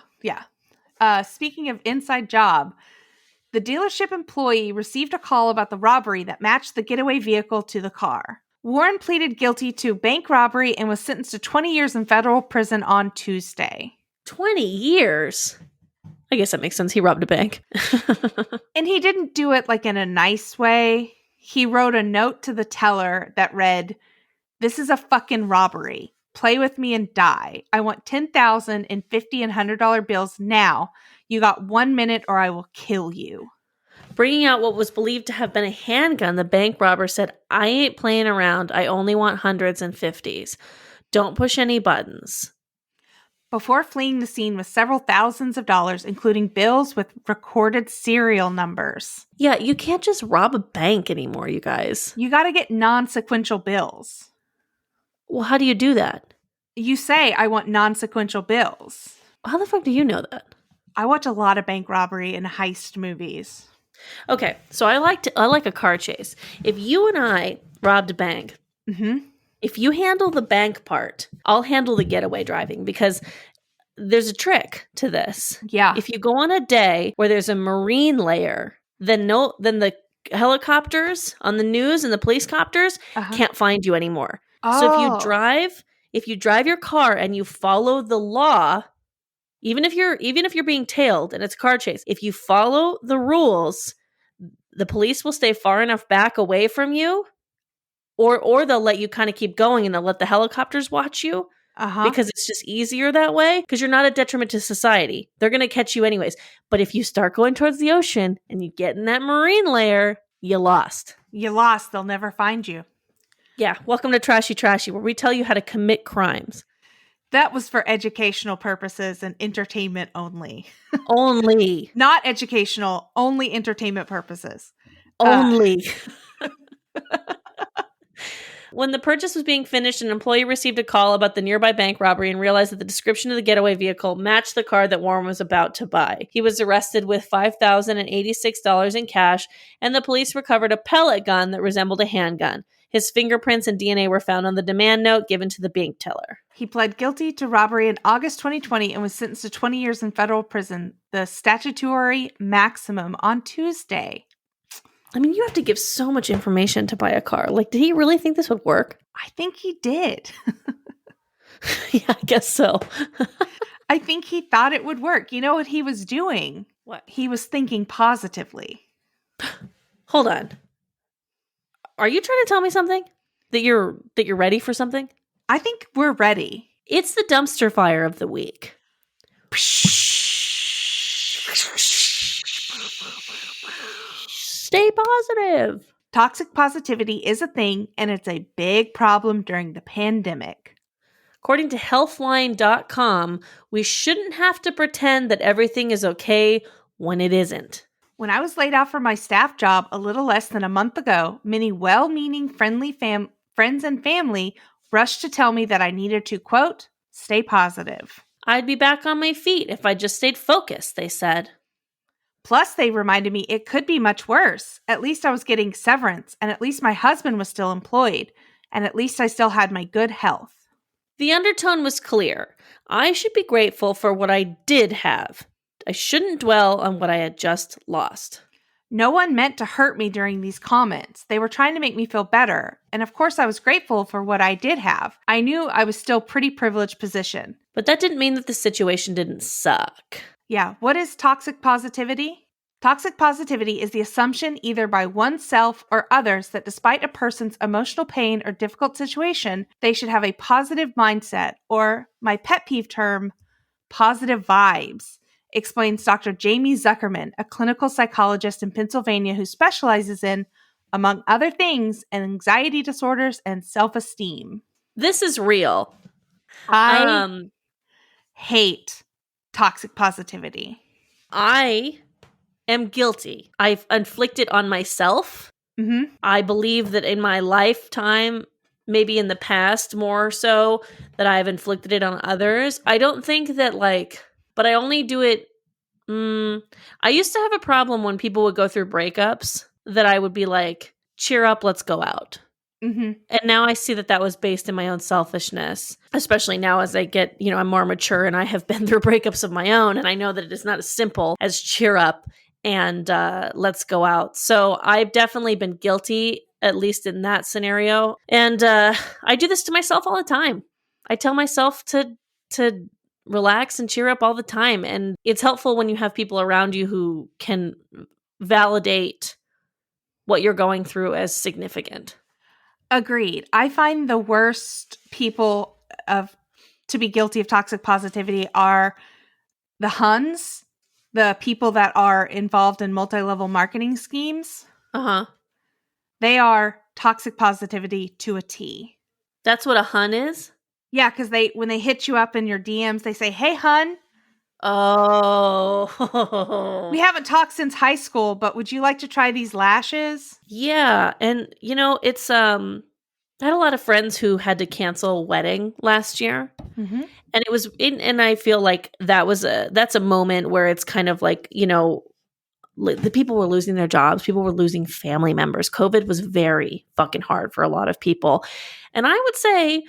Speaking of inside job, the dealership employee received a call about the robbery that matched the getaway vehicle to the car. Warren pleaded guilty to bank robbery and was sentenced to 20 years in federal prison on Tuesday. 20 years? I guess that makes sense. He robbed a bank. And he didn't do it in a nice way. He wrote a note to the teller that read, "This is a fucking robbery. Play with me and die. I want $10,000 in $50 and $100 bills now. You got 1 minute or I will kill you." Bringing out what was believed to have been a handgun, the bank robber said, "I ain't playing around. I only want hundreds and 50s. Don't push any buttons." Before fleeing the scene with several thousands of dollars, including bills with recorded serial numbers. Yeah, you can't just rob a bank anymore, you guys. You got to get non-sequential bills. Well, how do you do that? You say, I want non-sequential bills. How the fuck do you know that? I watch a lot of bank robbery and heist movies. Okay, so I like a car chase. If you and I robbed a bank, if you handle the bank part, I'll handle the getaway driving, because there's a trick to this. Yeah. If you go on a day where there's a marine layer, then the helicopters on the news and the police copters can't find you anymore. Oh. So if you drive your car and you follow the law, even if you're being tailed and it's a car chase, if you follow the rules, the police will stay far enough back away from you, or they'll let you kind of keep going and they'll let the helicopters watch you because it's just easier that way, because you're not a detriment to society. They're going to catch you anyways. But if you start going towards the ocean and you get in that marine layer, you lost. You lost. They'll never find you. Yeah. Welcome to Trashy, where we tell you how to commit crimes. That was for educational purposes and entertainment only. Only. Not educational, only entertainment purposes. Only. When the purchase was being finished, an employee received a call about the nearby bank robbery and realized that the description of the getaway vehicle matched the car that Warren was about to buy. He was arrested with $5,086 in cash, and the police recovered a pellet gun that resembled a handgun. His fingerprints and DNA were found on the demand note given to the bank teller. He pled guilty to robbery in August 2020 and was sentenced to 20 years in federal prison, the statutory maximum, on Tuesday. I mean, you have to give so much information to buy a car. Like, did he really think this would work? I think he did. Yeah, I guess so. I think he thought it would work. You know what he was doing? What? He was thinking positively. Hold on. Are you trying to tell me something? That you're ready for something? I think we're ready. It's the dumpster fire of the week. Stay positive. Toxic positivity is a thing, and it's a big problem during the pandemic. According to healthline.com, we shouldn't have to pretend that everything is okay when it isn't. When I was laid off from my staff job a little less than a month ago, many well-meaning, friendly friends and family rushed to tell me that I needed to, quote, stay positive. I'd be back on my feet if I just stayed focused, they said. Plus, they reminded me it could be much worse. At least I was getting severance, and at least my husband was still employed, and at least I still had my good health. The undertone was clear. I should be grateful for what I did have. I shouldn't dwell on what I had just lost. No one meant to hurt me during these comments. They were trying to make me feel better. And of course, I was grateful for what I did have. I knew I was still pretty privileged position. But that didn't mean that the situation didn't suck. Yeah, what is toxic positivity? Toxic positivity is the assumption either by oneself or others that despite a person's emotional pain or difficult situation, they should have a positive mindset, or my pet peeve term, positive vibes, explains Dr. Jamie Zuckerman, a clinical psychologist in Pennsylvania who specializes in, among other things, anxiety disorders and self-esteem. This is real. I hate toxic positivity. I am guilty. I've inflicted on myself. Mm-hmm. I believe that in my lifetime, maybe in the past more so, that I've inflicted it on others. I don't think that but I only do it. I used to have a problem when people would go through breakups that I would be like, cheer up, let's go out. Mm-hmm. And now I see that that was based in my own selfishness, especially now as I get, I'm more mature and I have been through breakups of my own. And I know that it is not as simple as cheer up and let's go out. So I've definitely been guilty, at least in that scenario. And I do this to myself all the time. I tell myself to relax and cheer up all the time. And it's helpful when you have people around you who can validate what you're going through as significant. Agreed. I find the worst people to be guilty of toxic positivity are the Huns, the people that are involved in multi-level marketing schemes. Uh-huh. They are toxic positivity to a T. That's what a Hun is? Yeah, because when they hit you up in your DMs, they say, "Hey, Hun. Oh. We haven't talked since high school, but would you like to try these lashes?" Yeah, and it's I had a lot of friends who had to cancel a wedding last year. Mm-hmm. And it was and I feel like that's a moment where it's kind of like, the people were losing their jobs, people were losing family members. COVID was very fucking hard for a lot of people. And I would say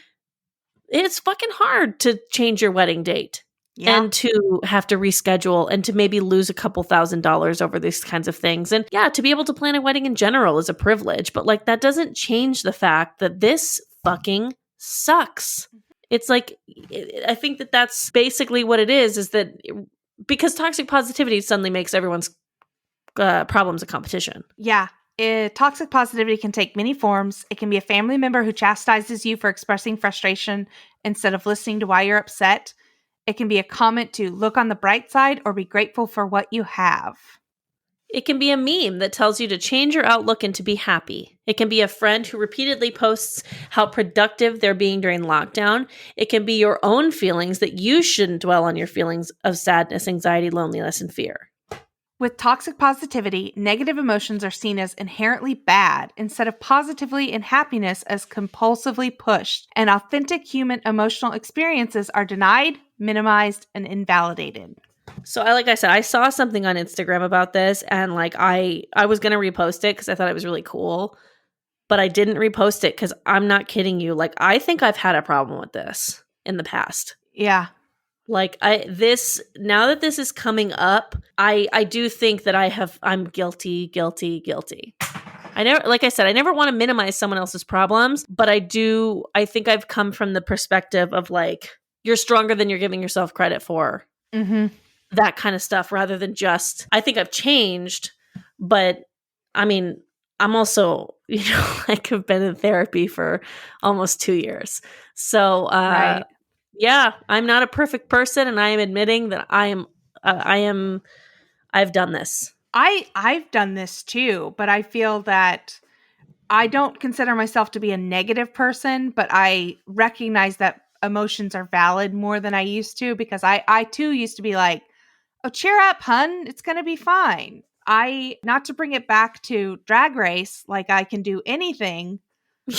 it's fucking hard to change your wedding date. Yeah. And to have to reschedule and to maybe lose a couple $1,000s over these kinds of things. And yeah, to be able to plan a wedding in general is a privilege, but that doesn't change the fact that this fucking sucks. It's like, I think that that's basically what it is that because toxic positivity suddenly makes everyone's problems a competition. Yeah. Toxic positivity can take many forms. It can be a family member who chastises you for expressing frustration instead of listening to why you're upset. It can be a comment to look on the bright side or be grateful for what you have. It can be a meme that tells you to change your outlook and to be happy. It can be a friend who repeatedly posts how productive they're being during lockdown. It can be your own feelings that you shouldn't dwell on your feelings of sadness, anxiety, loneliness, and fear. With toxic positivity, negative emotions are seen as inherently bad instead of positively and happiness as compulsively pushed, and authentic human emotional experiences are denied, minimized, and invalidated. So like I said, I saw something on Instagram about this, and like I was going to repost it because I thought it was really cool, but I didn't repost it because I'm not kidding you. Like, I think I've had a problem with this in the past. Yeah. Like now that this is coming up, I do think that I'm guilty. I never want to minimize someone else's problems, but I think I've come from the perspective of like, you're stronger than you're giving yourself credit for. Mm-hmm. That kind of stuff, rather than just, I think I've changed, but I mean, I'm also, like, have been in therapy for almost 2 years. So, Right. yeah, I'm not a perfect person, and I am admitting that I've done this. I've done this too, but I feel that I don't consider myself to be a negative person, but I recognize that emotions are valid more than I used to, because I too used to be like, oh, cheer up, hun. It's going to be fine. Not to bring it back to Drag Race, like I can do anything,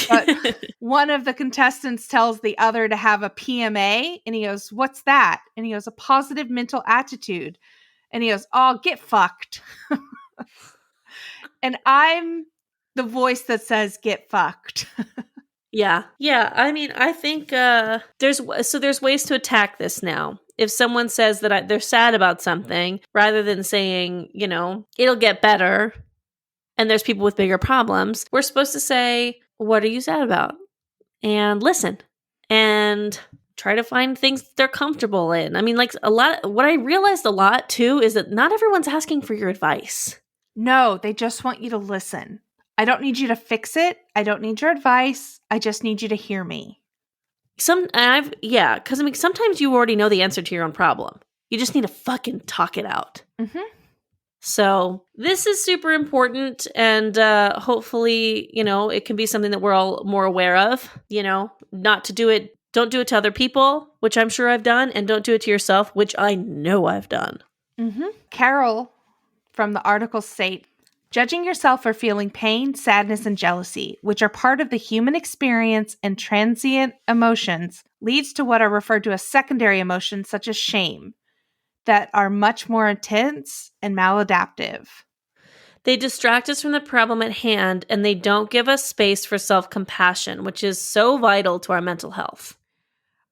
but one of the contestants tells the other to have a PMA, and he goes, what's that? And he goes, a positive mental attitude. And he goes, oh, get fucked. And I'm the voice that says, get fucked. Yeah. I mean, I think there's ways to attack this now. If someone says that they're sad about something, rather than saying, it'll get better, and there's people with bigger problems, we're supposed to say, what are you sad about? And listen and try to find things that they're comfortable in. I mean, like, what I realized a lot too is that not everyone's asking for your advice. No, they just want you to listen. I don't need you to fix it. I don't need your advice. I just need you to hear me. Because I mean, sometimes you already know the answer to your own problem. You just need to fucking talk it out. Mm-hmm. So this is super important, and hopefully, it can be something that we're all more aware of. Not to do it. Don't do it to other people, which I'm sure I've done, and don't do it to yourself, which I know I've done. Mm-hmm. Carol from the article state, judging yourself for feeling pain, sadness, and jealousy, which are part of the human experience and transient emotions, leads to what are referred to as secondary emotions such as shame, that are much more intense and maladaptive. They distract us from the problem at hand, and they don't give us space for self-compassion, which is so vital to our mental health.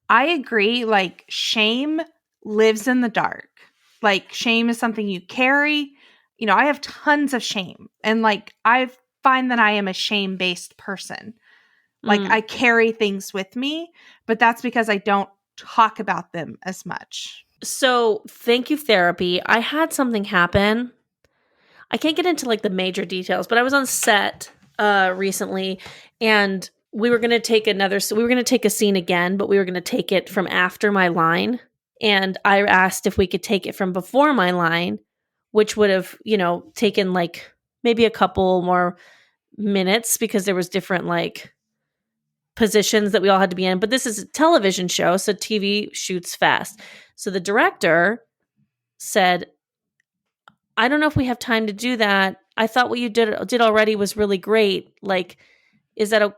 I agree. Like, shame lives in the dark. Like, shame is something you carry. I have tons of shame, and like, I find that I am a shame-based person. Like, I carry things with me, but that's because I don't talk about them as much. So, thank you, therapy. I had something happen. I can't get into like the major details, but I was on set recently, and we were going to take a scene again, but we were going to take it from after my line. And I asked if we could take it from before my line, which would have, taken like maybe a couple more minutes, because there was different like positions that we all had to be in. But this is a television show, so TV shoots fast. So the director said, I don't know if we have time to do that. I thought what you did already was really great. Like, is that,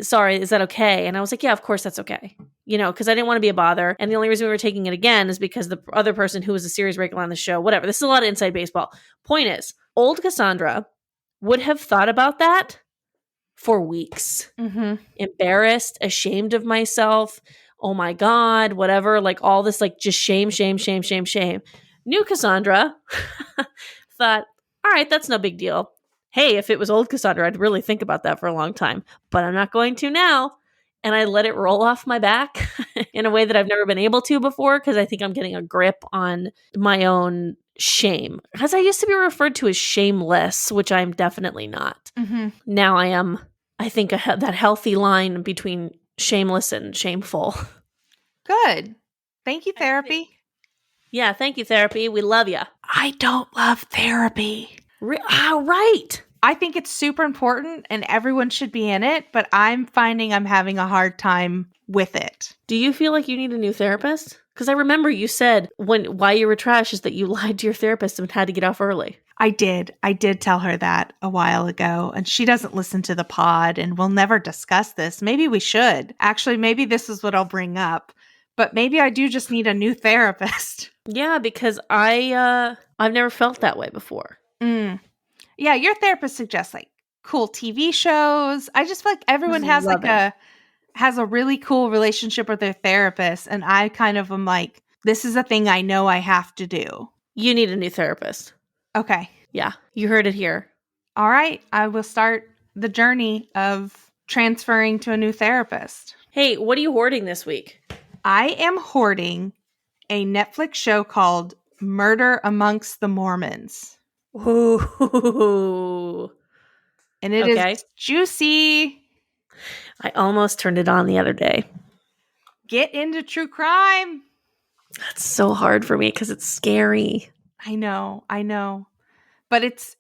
sorry, is that okay? And I was like, yeah, of course that's okay. Because I didn't want to be a bother. And the only reason we were taking it again is because the other person who was a series regular on the show, whatever. This is a lot of inside baseball. Point is, old Cassandra would have thought about that for weeks. Mm-hmm. Embarrassed, ashamed of myself. Oh my God, whatever. Like all this, like just shame. New Cassandra thought, all right, that's no big deal. Hey, if it was old Cassandra, I'd really think about that for a long time, but I'm not going to now. And I let it roll off my back in a way that I've never been able to before, because I think I'm getting a grip on my own shame. Because I used to be referred to as shameless, which I'm definitely not. Mm-hmm. Now I am, I think, that healthy line between shameless and shameful. Good. Thank you, therapy. Yeah, thank you, therapy. We love you. I don't love therapy. Right. I think it's super important and everyone should be in it, but I'm finding I'm having a hard time with it. Do you feel like you need a new therapist? Because I remember you said why you were trash is that you lied to your therapist and had to get off early. I did tell her that a while ago, and she doesn't listen to the pod, and we'll never discuss this. Maybe we should. Actually, maybe this is what I'll bring up, but maybe I do just need a new therapist. Yeah, because I've never felt that way before. Yeah, your therapist suggests like cool TV shows. I just feel like everyone has Love it. has a really cool relationship with their therapist, and I kind of am like, this is a thing I know I have to do. You need a new therapist. Okay. Yeah, you heard it here. All right, I will start the journey of transferring to a new therapist. Hey, what are you hoarding this week? I am hoarding a Netflix show called Murder Amongst the Mormons. Ooh. And it is juicy. I almost turned it on the other day. Get into true crime. That's so hard for me because it's scary. I know. But it's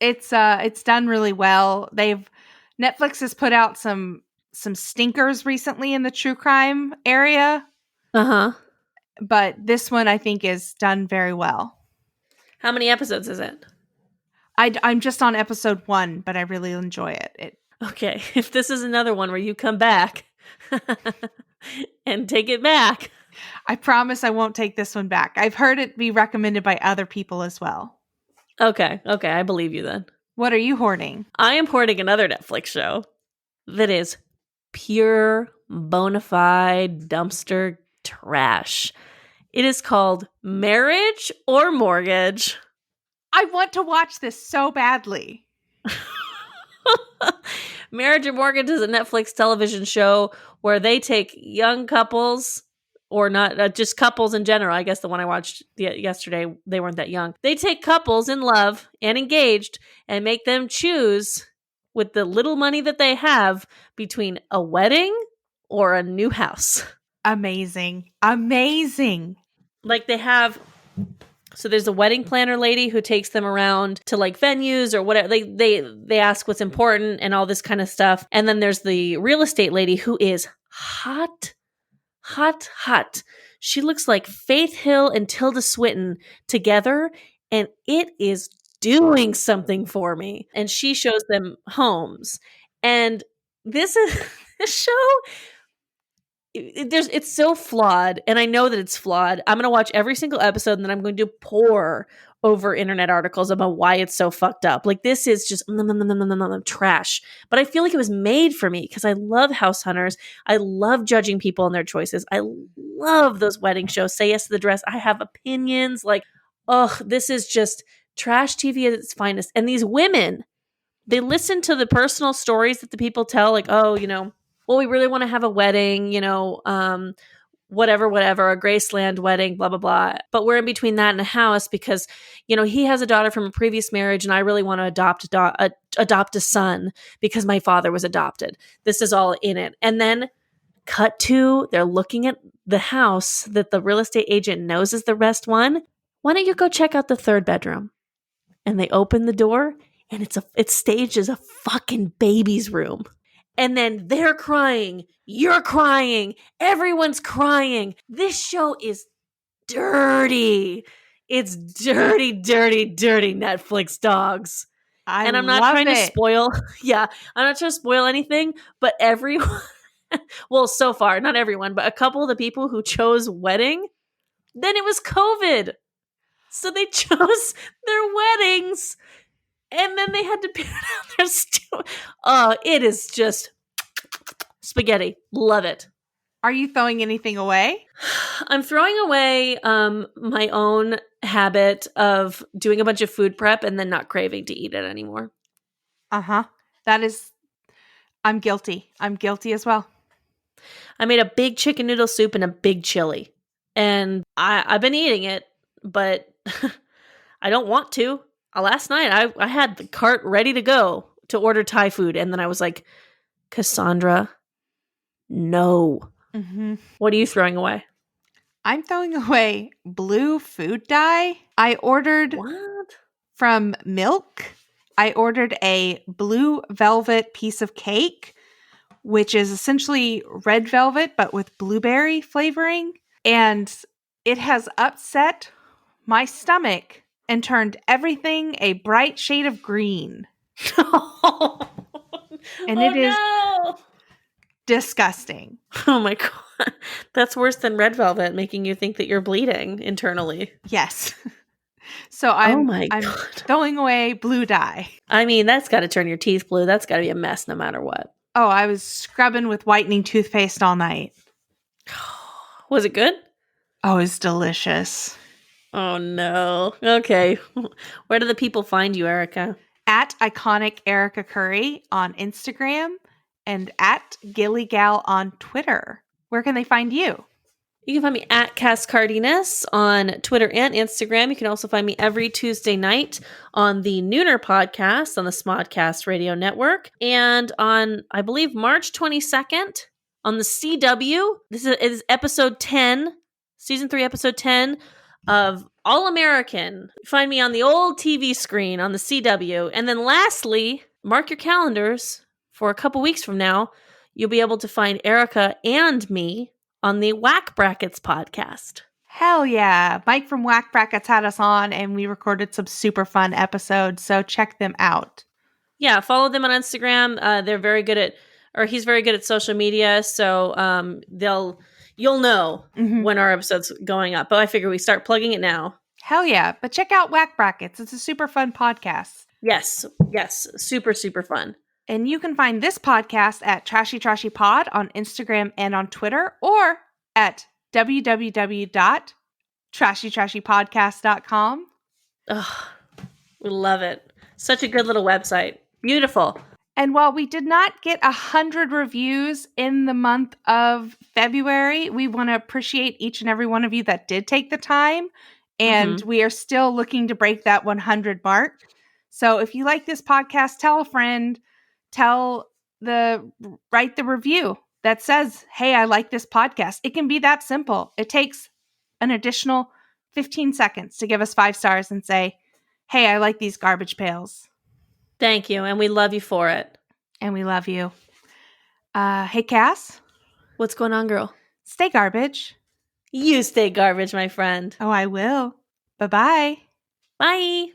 done really well. Netflix has put out some stinkers recently in the true crime area. Uh-huh. But this one I think is done very well. How many episodes is it? I'm just on episode 1, but I really enjoy it. Okay, if this is another one where you come back and take it back. I promise I won't take this one back. I've heard it be recommended by other people as well. Okay, I believe you then. What are you hoarding? I am hoarding another Netflix show that is pure, bona fide dumpster trash. It is called Marriage or Mortgage. I want to watch this so badly. Marriage or Mortgage is a Netflix television show where they take young couples, or not, just couples in general. I guess the one I watched yesterday, they weren't that young. They take couples in love and engaged and make them choose with the little money that they have between a wedding or a new house. Amazing. Like they have... So there's a wedding planner lady who takes them around to like venues or whatever. They ask what's important and all this kind of stuff. And then there's the real estate lady who is hot. She looks like Faith Hill and Tilda Swinton together, and it is doing something for me. And she shows them homes. And this show, it's so flawed, and I know that it's flawed. I'm going to watch every single episode, and then I'm going to pore over internet articles about why it's so fucked up. Like, this is just trash. But I feel like it was made for me because I love House Hunters. I love judging people and their choices. I love those wedding shows. Say Yes to the Dress. I have opinions. Like, this is just trash TV at its finest. And these women, they listen to the personal stories that the people tell, like, well, we really want to have a wedding, whatever, a Graceland wedding, blah, blah, blah. But we're in between that and a house because, he has a daughter from a previous marriage and I really want to adopt a son because my father was adopted. This is all in it. And then cut to, they're looking at the house that the real estate agent knows is the best one. Why don't you go check out the third bedroom? And they open the door and it's staged as a fucking baby's room. And then they're crying, you're crying, everyone's crying. This show is dirty. It's dirty Netflix dogs. And I'm not trying to spoil. Yeah, I'm not trying to spoil anything, but everyone, well, so far, not everyone, but a couple of the people who chose wedding, then it was COVID. So they chose their weddings. And then they had to pare down their stew. It is just spaghetti. Love it. Are you throwing anything away? I'm throwing away my own habit of doing a bunch of food prep and then not craving to eat it anymore. I'm guilty. I'm guilty as well. I made a big chicken noodle soup and a big chili. And I've been eating it, but I don't want to. Last night, I had the cart ready to go to order Thai food. And then I was like, Cassandra, no. Mm-hmm. What are you throwing away? I'm throwing away blue food dye. I ordered What? from Milk. I ordered a blue velvet piece of cake, which is essentially red velvet, but with blueberry flavoring. And it has upset my stomach and turned everything a bright shade of green. And it is no! disgusting. Oh my god. That's worse than red velvet, making you think that you're bleeding internally. Yes. So I'm my God. throwing away blue dye. I mean, that's got to turn your teeth blue. That's got to be a mess no matter what. Oh, I was scrubbing with whitening toothpaste all night. Was it good? Oh, it's delicious. Oh no. Okay. Where do the people find you, Erica? At Iconic Erica Curry on Instagram and at Gillygal on Twitter. Where can they find you? You can find me at Cass Cardenas on Twitter and Instagram. You can also find me every Tuesday night on the Nooner podcast on the Smodcast Radio Network. And on, I believe, March 22nd on the CW. This is episode 10, season 3, episode 10 of All American. Find me on the old TV screen on the CW. And then lastly, mark your calendars for a couple weeks from now. You'll be able to find Erica and me on the Whack Brackets podcast. Hell yeah. Mike from Whack Brackets had us on and we recorded some super fun episodes, so check them out. Yeah, follow them on Instagram. They're very good at, or he's very good at social media, so you'll know when our episode's going up. But I figure we start plugging it now. Hell yeah. But check out Whack Brackets. It's a super fun podcast. Yes. Super, super fun. And you can find this podcast at Trashy Trashy Pod on Instagram and on Twitter, or at www.trashytrashypodcast.com. Ugh, we love it. Such a good little website. Beautiful. And while we did not get 100 reviews in the month of February, we want to appreciate each and every one of you that did take the time. And we are still looking to break that 100 mark. So if you like this podcast, tell a friend. Write the review that says, hey, I like this podcast. It can be that simple. It takes an additional 15 seconds to give us 5 stars and say, hey, I like these garbage pails. Thank you. And we love you for it. And we love you. Hey, Cass. What's going on, girl? Stay garbage. You stay garbage, my friend. Oh, I will. Bye-bye. Bye.